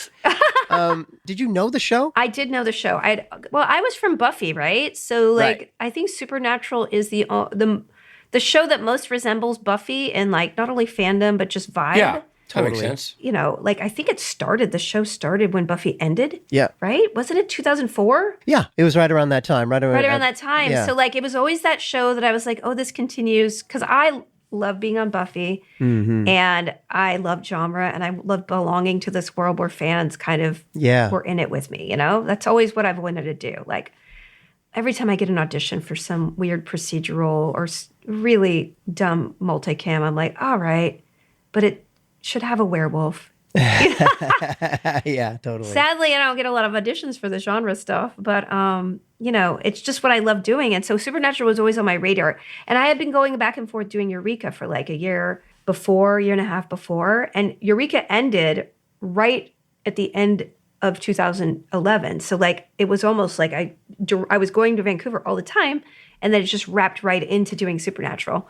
Did you know the show? I did know the show. I was from Buffy, right? So like Right. I think Supernatural is the show that most resembles Buffy in like not only fandom but just vibe. Yeah, that makes Totally. sense. You know, like I think the show started when Buffy ended. Yeah. Right? Wasn't it 2004? Yeah, it was right around that time. Right Around that time. Yeah. So like it was always that show that I was like, oh, this continues because I love being on Buffy and I love genre and I love belonging to this world where fans kind of were in it with me, you know? That's always what I've wanted to do. Like every time I get an audition for some weird procedural or really dumb multicam, I'm like, all right, but it should have a werewolf. Yeah, totally. Sadly, I don't get a lot of auditions for the genre stuff, but you know, it's just what I love doing. And so Supernatural was always on my radar. And I had been going back and forth doing Eureka for like a year and a half before. And Eureka ended right at the end of 2011. So like it was almost like I was going to Vancouver all the time, and then it just wrapped right into doing Supernatural.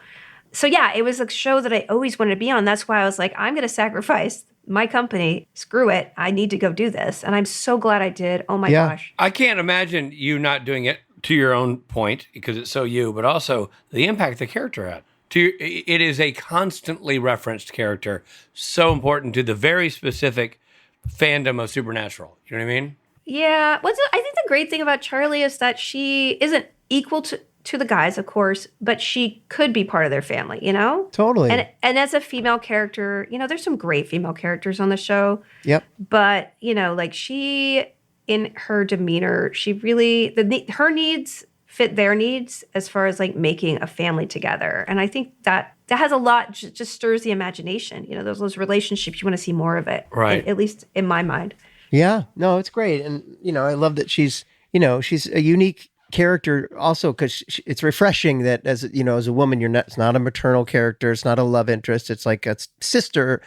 So yeah, it was a show that I always wanted to be on. That's why I was like, I'm going to sacrifice my company. Screw it. I need to go do this. And I'm so glad I did. Oh my gosh. I can't imagine you not doing it, to your own point, because it's so you, but also the impact the character had. It is a constantly referenced character, so important to the very specific fandom of Supernatural. You know what I mean? Yeah. I think the great thing about Charlie is that she isn't equal to the guys, of course, but she could be part of their family, you know? Totally. And as a female character, you know, there's some great female characters on the show. Yep. But, you know, like she, in her demeanor, she really, her needs fit their needs as far as like making a family together. And I think that has a lot, just stirs the imagination. You know, those relationships, you want to see more of it. Right. At least in my mind. Yeah. No, it's great. And, you know, I love that she's a unique character also because it's refreshing that as a woman, it's not a maternal character. It's not a love interest. It's like a sister,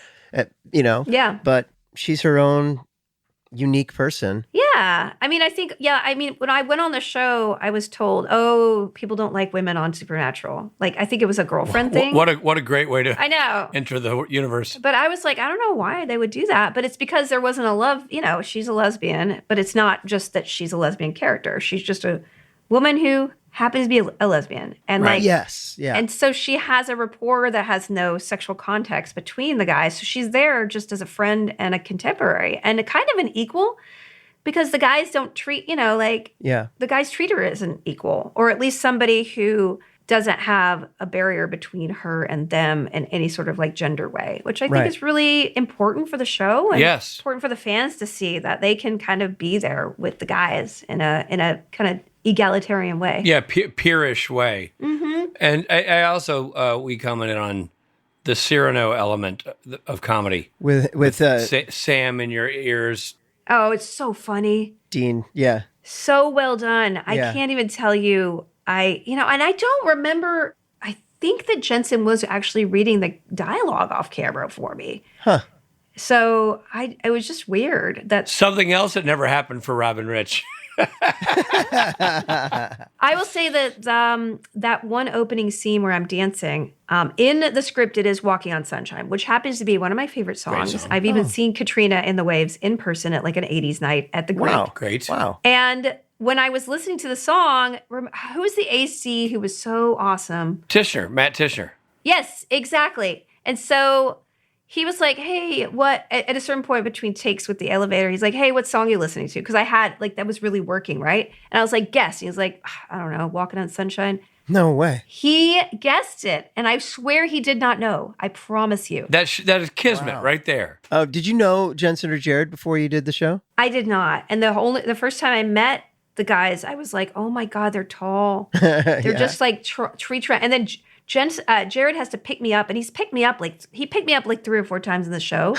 Yeah. But she's her own unique person. Yeah. I mean, when I went on the show, I was told, oh, people don't like women on Supernatural. Like, I think it was a girlfriend thing. What a great way to I know. enter the universe. But I was like, I don't know why they would do that. But it's because there wasn't a love, she's a lesbian, but it's not just that she's a lesbian character. She's just a woman who happens to be a lesbian. And Right. like, Yes. Yeah. And so she has a rapport that has no sexual context between the guys. So she's there just as a friend and a contemporary and a kind of an equal because the guys don't treat, the guys treat her as an equal, or at least somebody who doesn't have a barrier between her and them in any sort of like gender way, which I think is really important for the show. And important for the fans to see that they can kind of be there with the guys in a kind of egalitarian way. Yeah, peerish way. Mm-hmm. And I also, we commented on the Cyrano element of comedy. With Sam in your ears. Oh, it's so funny. Dean, yeah. So well done. I can't even tell you. And I don't remember, I think that Jensen was actually reading the dialogue off camera for me. Huh. So it was just weird. That something else that never happened for Robin Rich. I will say that that one opening scene where I'm dancing, in the script it is Walking on Sunshine, which happens to be one of my favorite songs. I've even seen Katrina in the Waves in person at like an 80s night at the Greek. Wow. Great. Wow. And when I was listening to the song, who was the AC who was so awesome? Matt Tishner. Yes, exactly. And so he was like, hey, at a certain point between takes with the elevator, he's like, hey, what song are you listening to? Because I had, that was really working, right? And I was like, guess. He was like, I don't know, Walking on Sunshine. No way. He guessed it. And I swear he did not know. I promise you. That is kismet right there. Did you know Jensen or Jared before you did the show? I did not. And the first time I met the guys, I was like, oh my God, they're tall. They're just like tree trunk. And then Jared has to pick me up, and he picked me up like 3 or 4 times in the show.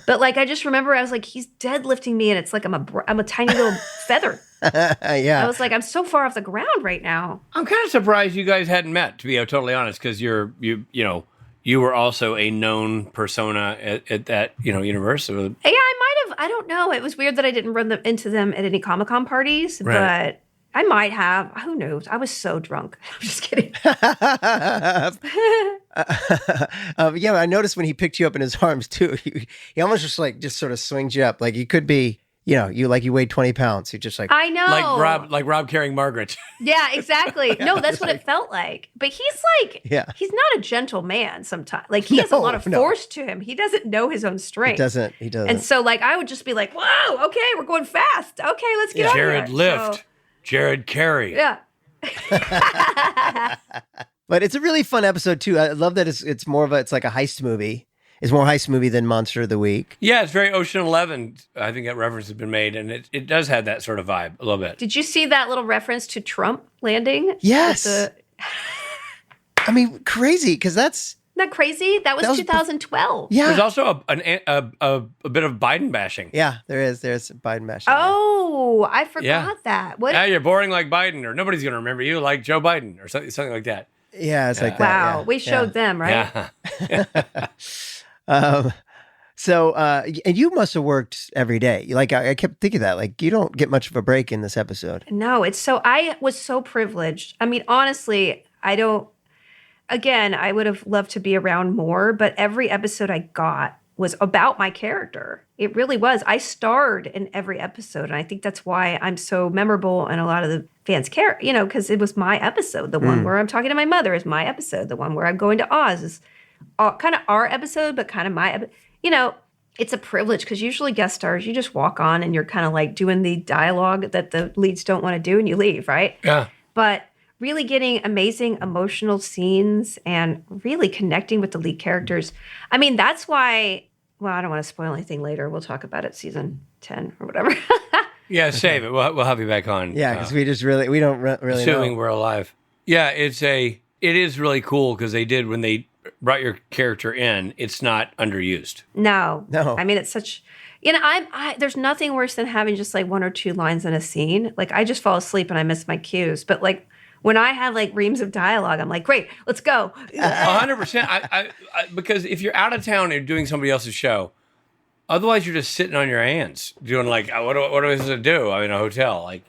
But I just remember I was like, he's deadlifting me, and it's like I'm a tiny little feather. Yeah. I was like, I'm so far off the ground right now. I'm kind of surprised you guys hadn't met, to be totally honest, because you were also a known persona at that universe. Yeah, I might have. I don't know. It was weird that I didn't run into them at any Comic-Con parties, right. but I might have. Who knows? I was so drunk. I'm just kidding. Yeah, I noticed when he picked you up in his arms too. He almost just sort of swings you up, like you could be, you weighed 20 pounds. You're just like, I know. Like Rob carrying Margaret. Yeah, exactly. No, that's what it felt like. But he's like, he's not a gentle man sometimes. Like he has a lot of force to him. He doesn't know his own strength. He doesn't. And so like I would just be like, whoa, okay, we're going fast. Okay, let's get on here. Jared lift. So, Jared carry. yeah. But it's a really fun episode too. I love that it's more of it's like a heist movie. It's more heist movie than Monster of the Week. Yeah, it's very Ocean 11. I think that reference has been made, and it does have that sort of vibe a little bit. Did you see that little reference to Trump landing? Yes. I mean, crazy, because that's... Isn't that crazy? That was 2012. Yeah. There's also a bit of Biden bashing. Yeah, there is. There's Biden bashing. Oh, I forgot that. What? Yeah, you're boring like Biden, or nobody's going to remember you like Joe Biden, or something like that. Yeah, it's like that. Wow, yeah. we showed them, right? Yeah. So, and you must have worked every day. Like, I kept thinking that, like, you don't get much of a break in this episode. No, I was so privileged. I mean, honestly, I would have loved to be around more, but every episode I got was about my character. It really was. I starred in every episode, and I think that's why I'm so memorable and a lot of the fans care, because it was my episode. The one where I'm talking to my mother is my episode. The one where I'm going to Oz is kind of our episode, but kind of my, it's a privilege because usually guest stars, you just walk on and you're kind of like doing the dialogue that the leads don't want to do and you leave, right? Yeah. But really getting amazing emotional scenes and really connecting with the lead characters. I mean, that's why, well, I don't want to spoil anything later. We'll talk about it season 10 or whatever. Yeah, save it. We'll have you back on. Yeah, because we don't really assuming know. We're alive. Yeah, it is really cool because when they brought your character in, it's not underused. No. I mean, it's such, there's nothing worse than having just like one or two lines in a scene. Like I just fall asleep and I miss my cues. But like when I have like reams of dialogue, I'm like, great, let's go. 100%. I because if you're out of town and doing somebody else's show, otherwise you're just sitting on your hands doing like, what am I supposed to do? I'm in a hotel. Like,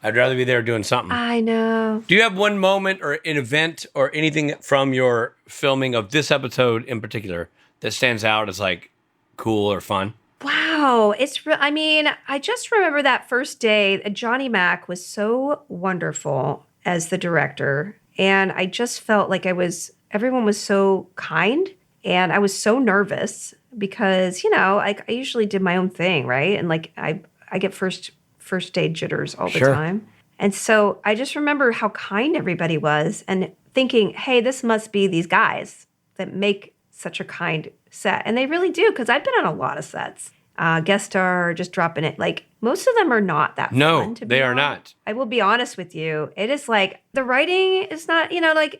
I'd rather be there doing something. I know. Do you have one moment or an event or anything from your filming of this episode in particular that stands out as like cool or fun? Wow. I just remember that first day. Johnny Mac was so wonderful as the director. And I just felt like everyone was so kind. And I was so nervous because, I usually did my own thing, right? And like I get first day jitters all the time. And so I just remember how kind everybody was and thinking, hey, this must be these guys that make such a kind set. And they really do, because I've been on a lot of sets. Guest star, just dropping it. Like, most of them are not that fun. No, they are not. I will be honest with you. It is like, the writing is not, I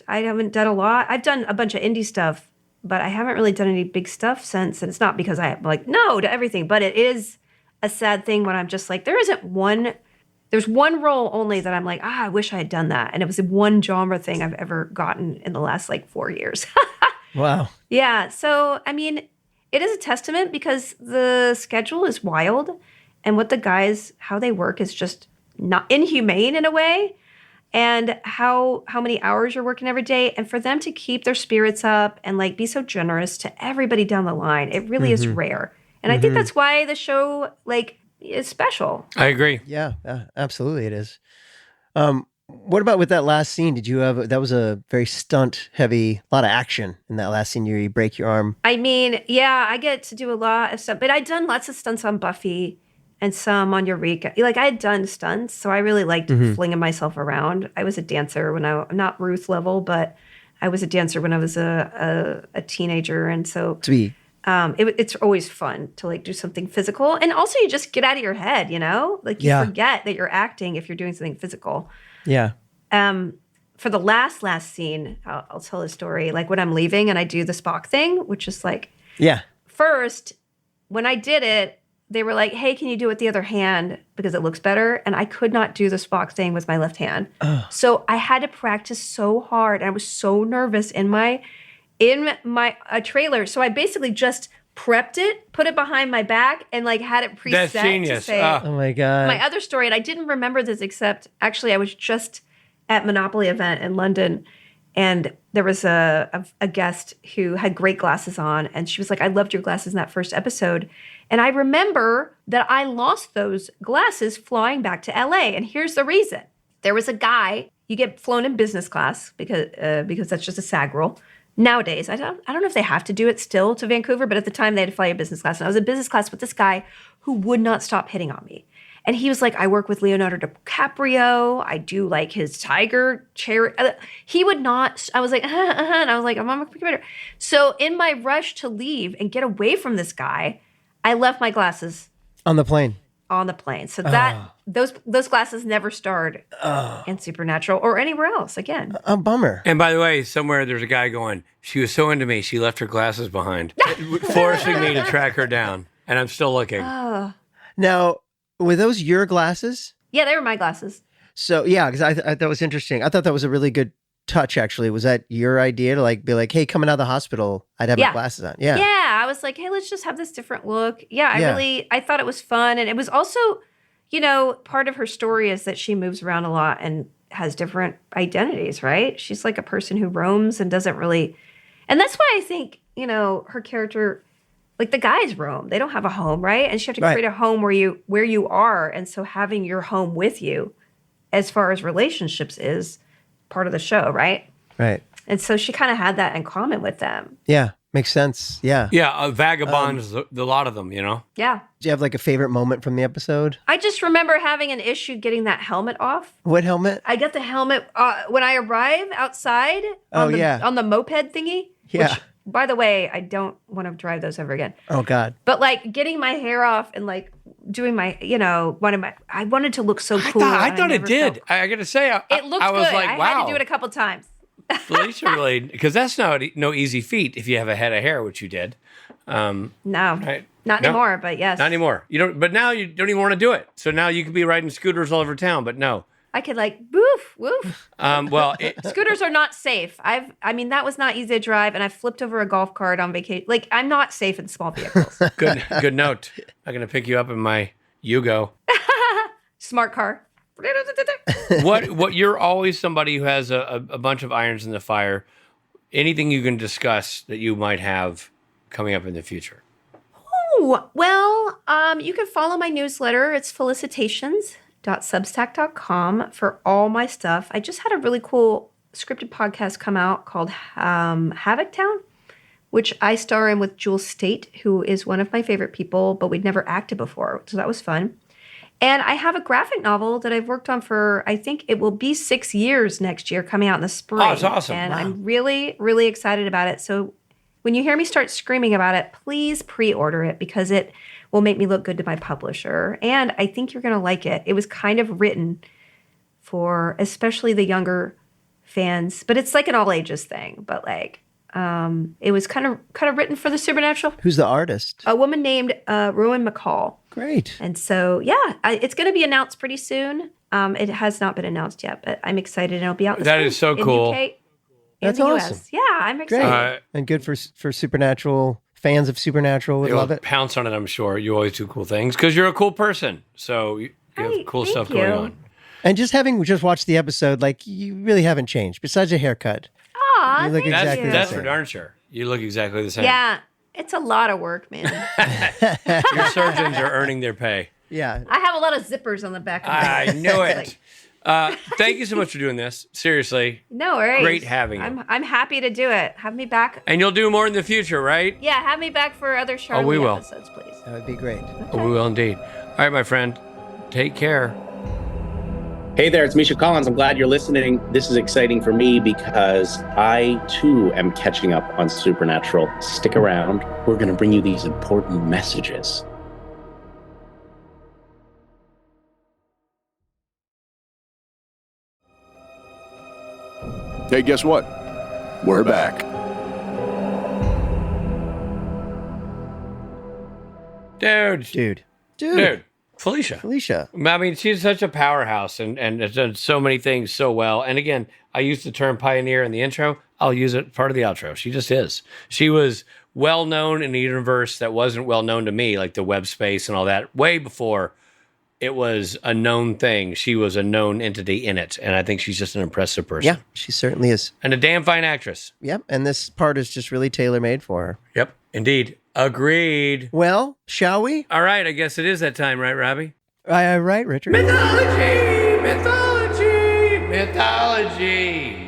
haven't done a lot. I've done a bunch of indie stuff, but I haven't really done any big stuff since. And it's not because I have like, no to everything, but it is a sad thing when I'm just like, there's one role only that I'm like, I wish I had done that. And it was the one genre thing I've ever gotten in the last like 4 years. Wow. Yeah. So, I mean, it is a testament because the schedule is wild and what the guys, how they work is just not inhumane in a way. And how many hours you're working every day. And for them to keep their spirits up and like be so generous to everybody down the line, it really is rare. And I think that's why the show, like, is special. I agree. Yeah, absolutely it is. What about with that last scene? Did you have, that was a very stunt heavy, a lot of action in that last scene where you break your arm. I mean, yeah, I get to do a lot of stuff, but I'd done lots of stunts on Buffy and some on Eureka. Like, I had done stunts, so I really liked flinging myself around. I was a dancer when I'm not Ruth level, but I was a dancer when I was a teenager. And so it's always fun to like do something physical. And also you just get out of your head, like you forget that you're acting if you're doing something physical. Yeah. For the last scene, I'll tell a story. Like when I'm leaving and I do the Spock thing, which is like, first, when I did it, they were like, hey, can you do it with the other hand because it looks better? And I could not do the Spock thing with my left hand. So I had to practice so hard. And I was so nervous in my trailer. So I basically just prepped it, put it behind my back, and like had it preset That's genius. to say Oh my God. my other story. And I didn't remember this except actually I was just at Monopoly event in London, and there was a guest who had great glasses on, and she was like, I loved your glasses in that first episode. And I remember that I lost those glasses flying back to LA. And here's the reason. There was a guy, you get flown in business class because that's just a SAG rule. Nowadays, I don't know if they have to do it still to Vancouver, but at the time they had to fly in business class. And I was in business class with this guy who would not stop hitting on me. And he was like, I work with Leonardo DiCaprio. I do like his tiger chair. He would not. I was like, and I was like, I'm on my computer. So in my rush to leave and get away from this guy, I left my glasses On the plane. on the plane. So that those glasses never starred in Supernatural or anywhere else again. A bummer. And by the way, somewhere there's a guy going, she was so into me, she left her glasses behind, forcing me to track her down. And I'm still looking. Now, were those your glasses? Yeah, they were my glasses. So, yeah, because I thought that was interesting. I thought that was a really good touch, actually. Was that your idea to like be like, hey, coming out of the hospital, I'd have my glasses on? Yeah. Yeah, I was like, hey, let's just have this different look. Yeah, I thought it was fun. And it was also, part of her story is that she moves around a lot and has different identities, right? She's like a person who roams and doesn't really, and that's why I think, her character, like the guys roam. They don't have a home, right? And you have to create a home where you are. And so having your home with you, as far as relationships, is part of the show, right? Right. And so she kind of had that in common with them. Yeah. Makes sense. Yeah. Yeah, vagabonds, a lot of them, Yeah. Do you have like a favorite moment from the episode? I just remember having an issue getting that helmet off. What helmet? I got the helmet when I arrive outside on the moped thingy. Yeah. Which, by the way, I don't want to drive those ever again. Oh, God. But like getting my hair off and like doing my, I wanted to look so cool. I thought it did. I got to say, it looked I was good. like, I wow. had to do it a couple times. Felicia really, because that's no easy feat if you have a head of hair, which you did. No, Right? not No. anymore, but yes. Not anymore. You don't. But now you don't even want to do it. So now you could be riding scooters all over town. But no. I could like woof, woof. Well, Scooters are not safe. That was not easy to drive, and I flipped over a golf cart on vacation. Like, I'm not safe in small vehicles. good note. I'm gonna pick you up in my Yugo. Smart car. What you're always somebody who has a bunch of irons in the fire. Anything you can discuss that you might have coming up in the future? Oh, well, you can follow my newsletter. It's felicitations.substack.com for all my stuff. I just had a really cool scripted podcast come out called Havoc Town, which I star in with Jewel State, who is one of my favorite people, but we'd never acted before. So that was fun. And I have a graphic novel that I've worked on for, I think it will be 6 years next year, coming out in the spring. Oh, it's awesome. And Wow. I'm really, really excited about it. So when you hear me start screaming about it, please pre-order it because it will make me look good to my publisher. And I think you're going to like it. It was kind of written for especially the younger fans, but it's like an all ages thing. But like, it was kind of written for the supernatural. Who's the artist? A woman named Rowan McCall. Great. And so, it's going to be announced pretty soon. It has not been announced yet, but I'm excited and it'll be out. That is so cool. UK, That's in the awesome. US. Yeah, I'm excited. And good for Supernatural. Fans of Supernatural would You'll love it. pounce on it, I'm sure. You always do cool things because you're a cool person. So you have cool thank stuff you. going on. And just having watched the episode, like, you really haven't changed besides a haircut. Aw, You look thank exactly you. the That's same. for darn sure. You look exactly the same. Yeah, it's a lot of work, man. Your surgeons are earning their pay. Yeah. I have a lot of zippers on the back of my I knew it. Thank you so much for doing this. Seriously. No worries. Great having you. I'm happy to do it. Have me back. And you'll do more in the future, right? Yeah, have me back for other Charlie we will. episodes, please. That would be great. Oh, we will indeed. All right, my friend. Take care. Hey there, it's Misha Collins. I'm glad you're listening. This is exciting for me because I too am catching up on Supernatural. Stick around. We're going to bring you these important messages. Hey, guess what? We're back. Dude. Felicia. I mean, she's such a powerhouse and has done so many things so well. And again, I used the term pioneer in the intro. I'll use it part of the outro. She just is. She was well known in a universe that wasn't well known to me, like the web space and all that, way before it was a known thing. She was a known entity in it, and I think she's just an impressive person. Yeah, she certainly is. And a damn fine actress. Yep, and this part is just really tailor-made for her. Yep, indeed. Agreed. Well, shall we? All right, I guess it is that time, right, Robbie? Right, Richard. Mythology!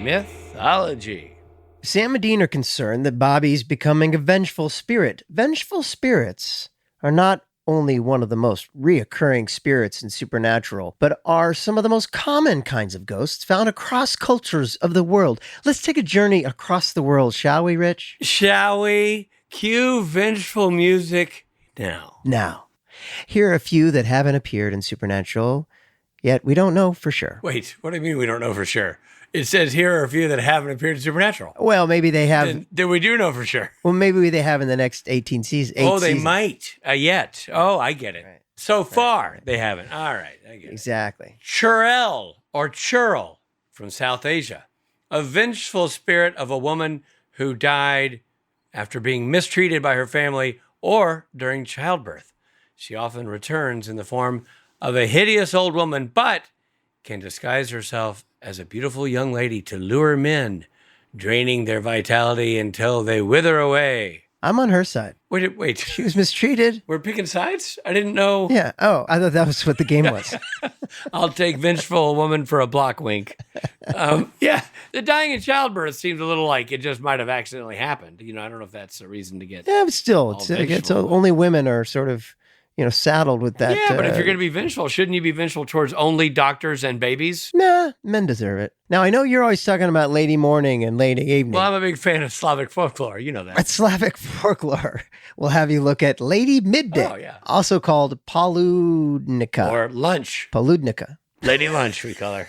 Mythology! Sam and Dean are concerned that Bobby's becoming a vengeful spirit. Vengeful spirits are not only one of the most reoccurring spirits in Supernatural, but are some of the most common kinds of ghosts found across cultures of the world. Let's take a journey across the world, shall we, Rich? Shall we? Cue vengeful music now. Now, here are a few that haven't appeared in Supernatural, yet we don't know for sure. Wait, what do you mean we don't know for sure? It says here are a few that haven't appeared in Supernatural. Well, maybe they have. Then we do know for sure. Well, maybe they have in the next 18 seasons. They might yet. Oh, I get it. Right. So far, they haven't. All right, I get it. Exactly. Churel or Churl from South Asia, a vengeful spirit of a woman who died after being mistreated by her family or during childbirth. She often returns in the form of a hideous old woman, but can disguise herself as a beautiful young lady to lure men, draining their vitality until they wither away. I'm on her side. Wait. She was mistreated. We're picking sides? I didn't know. Yeah. Oh, I thought that was what the game was. I'll take vengeful woman for a block wink. Yeah, the dying in childbirth seems a little like it just might have accidentally happened. I don't know if that's a reason to get. Yeah, but still, it's only women are sort of, saddled with that. Yeah, but if you're going to be vengeful, shouldn't you be vengeful towards only doctors and babies? Nah, men deserve it. Now, I know you're always talking about Lady Morning and Lady Evening. Well, I'm a big fan of Slavic folklore. You know that. But Slavic folklore will have you look at Lady Midday, also called Poludnica. Or Lunch. Poludnica. Lady Lunch, we call her.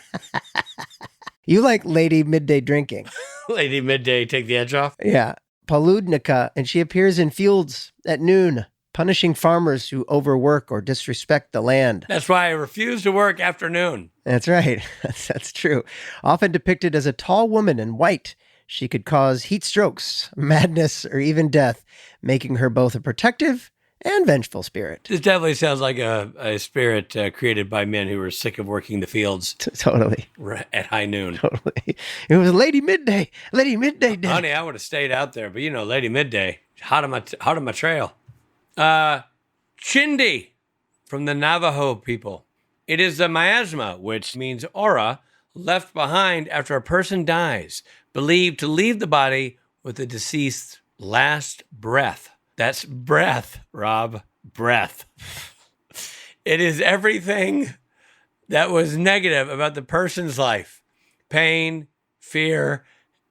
You like Lady Midday drinking. Lady Midday, take the edge off? Yeah. Poludnica, and she appears in fields at noon, punishing farmers who overwork or disrespect the land. That's why I refuse to work after noon. That's right. That's true. Often depicted as a tall woman in white, she could cause heat strokes, madness, or even death, making her both a protective and vengeful spirit. This definitely sounds like a spirit created by men who were sick of working the fields. Totally. At high noon. Totally. It was Lady Midday. Lady Midday Day. Honey, I would have stayed out there, but Lady Midday, hot on my trail. Chindi from the Navajo people. It is the miasma, which means aura, left behind after a person dies, believed to leave the body with the deceased's last breath. That's breath, Rob. Breath. It is everything that was negative about the person's life. Pain, fear,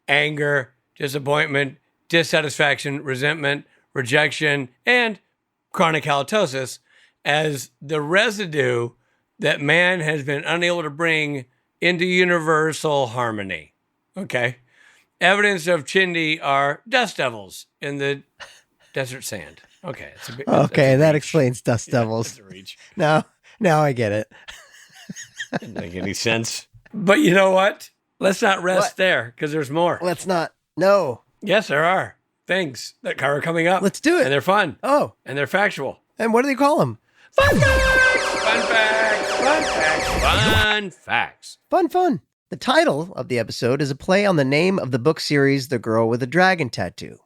anger, disappointment, dissatisfaction, resentment, rejection, and chronic halitosis as the residue that man has been unable to bring into universal harmony. Okay. Evidence of Chindi are dust devils in the desert sand. Okay. That explains dust devils. That's a reach. Now I get it. Didn't make any sense. But you know what? Let's not rest there because there's more. Let's not. No. Yes, there are things that are coming up. Let's do it. And they're fun. Oh. And they're factual. And what do they call them? Fun facts! Fun facts! Fun facts! Fun facts! Fun. The title of the episode is a play on the name of the book series The Girl with a Dragon Tattoo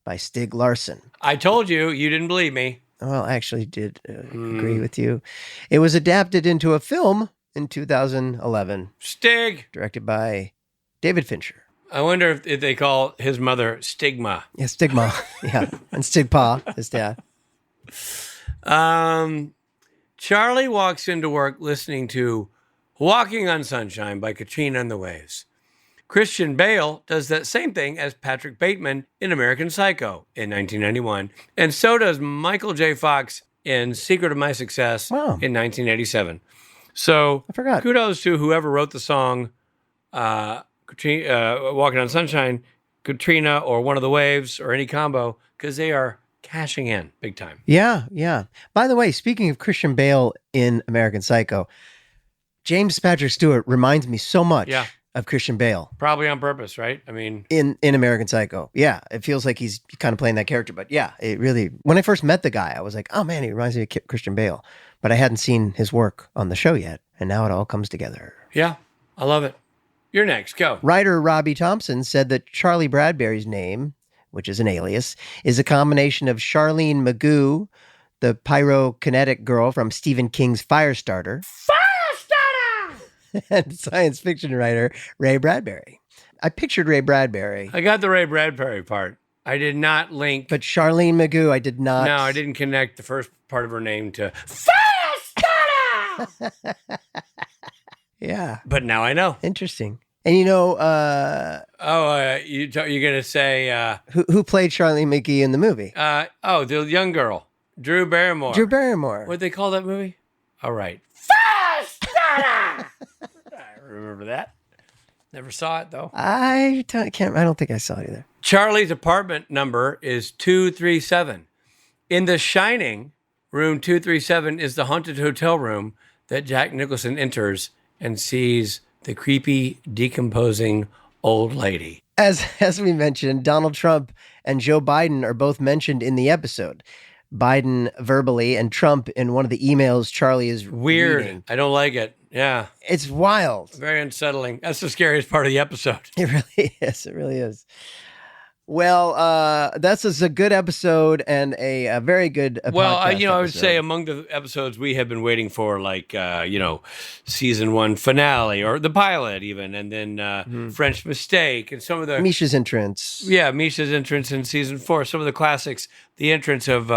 by Stieg Larsson. I told you, you didn't believe me. Well, I actually did agree with you. It was adapted into a film in 2011. Stig! Directed by David Fincher. I wonder if they call his mother Stigma. Yeah, Stigma. Yeah. And Stigpa, his dad. Charlie walks into work listening to Walking on Sunshine by Katrina and the Waves. Christian Bale does that same thing as Patrick Bateman in American Psycho in 1991. And so does Michael J. Fox in Secret of My Success in 1987. So I forgot. Kudos to whoever wrote the song Walking on Sunshine, Katrina, or One of the Waves, or any combo, because they are cashing in big time. Yeah. By the way, speaking of Christian Bale in American Psycho, James Patrick Stewart reminds me so much of Christian Bale. Probably on purpose, right? I mean, in American Psycho. Yeah, it feels like he's kind of playing that character. But yeah, it really, when I first met the guy, I was like, oh man, he reminds me of Christian Bale. But I hadn't seen his work on the show yet. And now it all comes together. Yeah, I love it. You're next. Go. Writer Robbie Thompson said that Charlie Bradbury's name, which is an alias, is a combination of Charlene Magoo, the pyrokinetic girl from Stephen King's Firestarter, and science fiction writer Ray Bradbury. I pictured Ray Bradbury. I got the Ray Bradbury part. I did not link. But Charlene Magoo, I did not. No, I didn't connect the first part of her name to Firestarter. Yeah. But now I know. Interesting. And you're gonna say who played Charlene McGee in the movie? The young girl, Drew Barrymore. Drew Barrymore. What'd they call that movie? All right, Firestarter. I remember that. Never saw it though. I don't think I saw it either. Charlie's apartment number is 237. In The Shining, room 237 is the haunted hotel room that Jack Nicholson enters and sees the creepy, decomposing old lady. As we mentioned, Donald Trump and Joe Biden are both mentioned in the episode. Biden verbally and Trump in one of the emails Charlie is weird. reading. I don't like it. Yeah. It's wild. Very unsettling. That's the scariest part of the episode. It really is. It really is. Well, that's a good episode and a very good podcast I would say among the episodes we have been waiting for, like, season 1 finale or the pilot even, and then French Mistake and some of the... Misha's entrance. Yeah, Misha's entrance in season 4. Some of the classics. The entrance of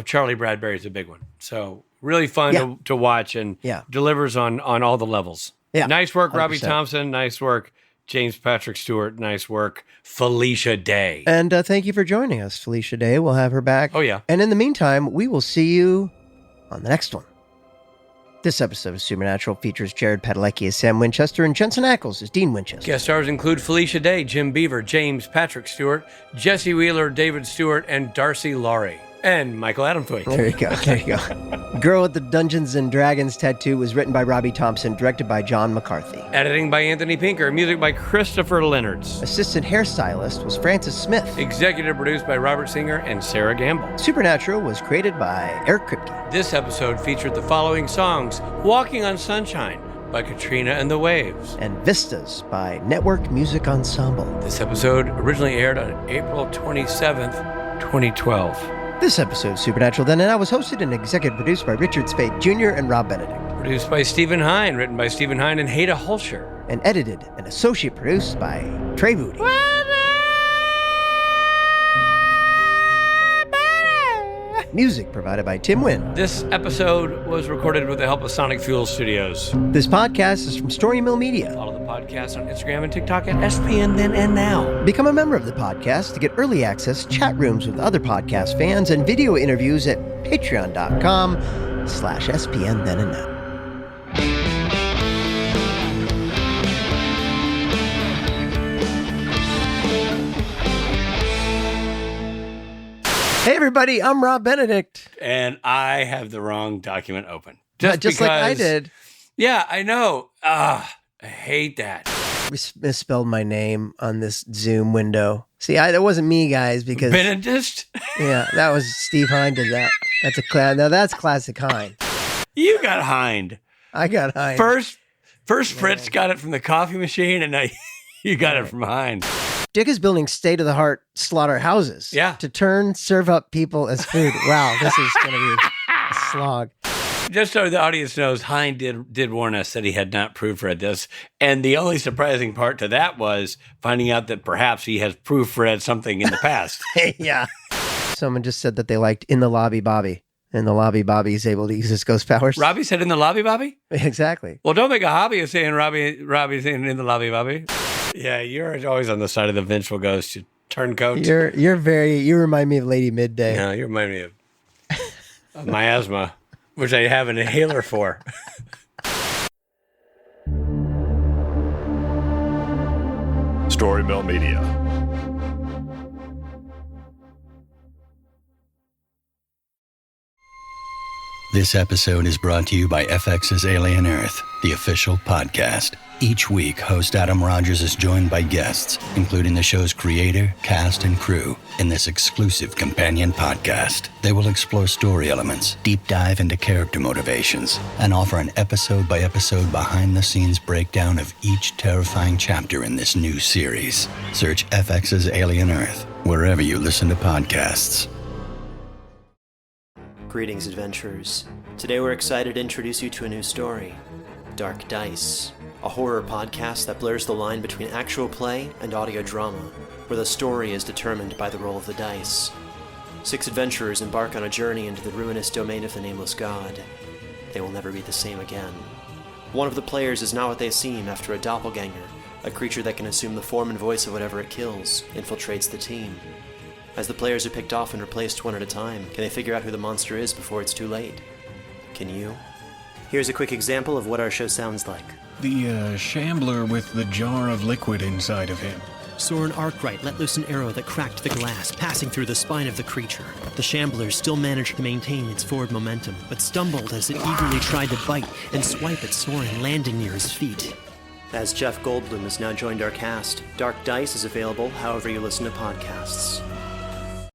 Charlie Bradbury is a big one. So really fun to watch and delivers on all the levels. Yeah, nice work, 100%. Robbie Thompson. Nice work, James Patrick Stewart. Nice work, Felicia Day. And thank you for joining us, Felicia Day. We'll have her back. Oh, yeah. And in the meantime, we will see you on the next one. This episode of Supernatural features Jared Padalecki as Sam Winchester and Jensen Ackles as Dean Winchester. Guest stars include Felicia Day, Jim Beaver, James Patrick Stewart, Jesse Wheeler, David Stewart, and Darcy Laurie. And Michael Adamthwaite. There you go. There you go. Girl with the Dungeons and Dragons tattoo was written by Robbie Thompson, directed by John McCarthy. Editing by Anthony Pinker. Music by Christopher Leonards. Assistant hairstylist was Francis Smith. Executive produced by Robert Singer and Sarah Gamble. Supernatural was created by Eric Kripke. This episode featured the following songs: Walking on Sunshine by Katrina and the Waves. And Vistas by Network Music Ensemble. This episode originally aired on April 27th, 2012. This episode of Supernatural Then and Now was hosted and executive produced by Richard Spade Jr. and Rob Benedict. Produced by Stephen Hine, written by Stephen Hine and Haida Holscher. And edited and associate produced by Trey Booty. Music provided by Tim Wynn. This episode was recorded with the help of Sonic Fuel Studios. This podcast is from Story Mill Media. Follow the podcast on Instagram and TikTok at SPN Then and Now. Become a member of the podcast to get early access, chat rooms with other podcast fans, and video interviews at patreon.com/SPN Then and Now. Hey everybody, I'm Rob Benedict. And I have the wrong document open. Just because, like I did. Yeah, I know. I hate that. We misspelled my name on this Zoom window. See, that wasn't me, guys, because... Benedict? Yeah, that was Steve Hine did that. Now that's classic Hine. You got Hine. I got Hine. First Fritz got it from the coffee machine, and now you got it from Hine. Dick is building state-of-the-art slaughterhouses. Yeah. To serve up people as food. Wow, this is going to be a slog. Just so the audience knows, Hine did warn us that he had not proofread this. And the only surprising part to that was finding out that perhaps he has proofread something in the past. Yeah. Someone just said that they liked In the Lobby Bobby. In the Lobby Bobby is able to use his ghost powers. Robbie said In the Lobby Bobby? Exactly. Well, don't make a hobby of saying Robbie saying In the Lobby Bobby. Yeah, you're always on the side of the vengeful ghost, you turncoat. You remind me of Lady Midday. No, you remind me of miasma, which I have an inhaler for. Story Mill Media. This episode is brought to you by FX's Alien Earth, the official podcast. Each week, host Adam Rogers is joined by guests, including the show's creator, cast, and crew, in this exclusive companion podcast. They will explore story elements, deep dive into character motivations, and offer an episode-by-episode behind-the-scenes breakdown of each terrifying chapter in this new series. Search FX's Alien Earth wherever you listen to podcasts. Greetings, adventurers. Today we're excited to introduce you to a new story, Dark Dice, a horror podcast that blurs the line between actual play and audio drama, where the story is determined by the roll of the dice. 6 adventurers embark on a journey into the ruinous domain of the Nameless God. They will never be the same again. One of the players is not what they seem after a doppelganger, a creature that can assume the form and voice of whatever it kills, infiltrates the team. As the players are picked off and replaced one at a time, can they figure out who the monster is before it's too late? Can you? Here's a quick example of what our show sounds like. The shambler with the jar of liquid inside of him. Soren Arkwright let loose an arrow that cracked the glass, passing through the spine of the creature. The shambler still managed to maintain its forward momentum, but stumbled as it eagerly tried to bite and swipe at Soren, landing near his feet. As Jeff Goldblum has now joined our cast, Dark Dice is available however you listen to podcasts.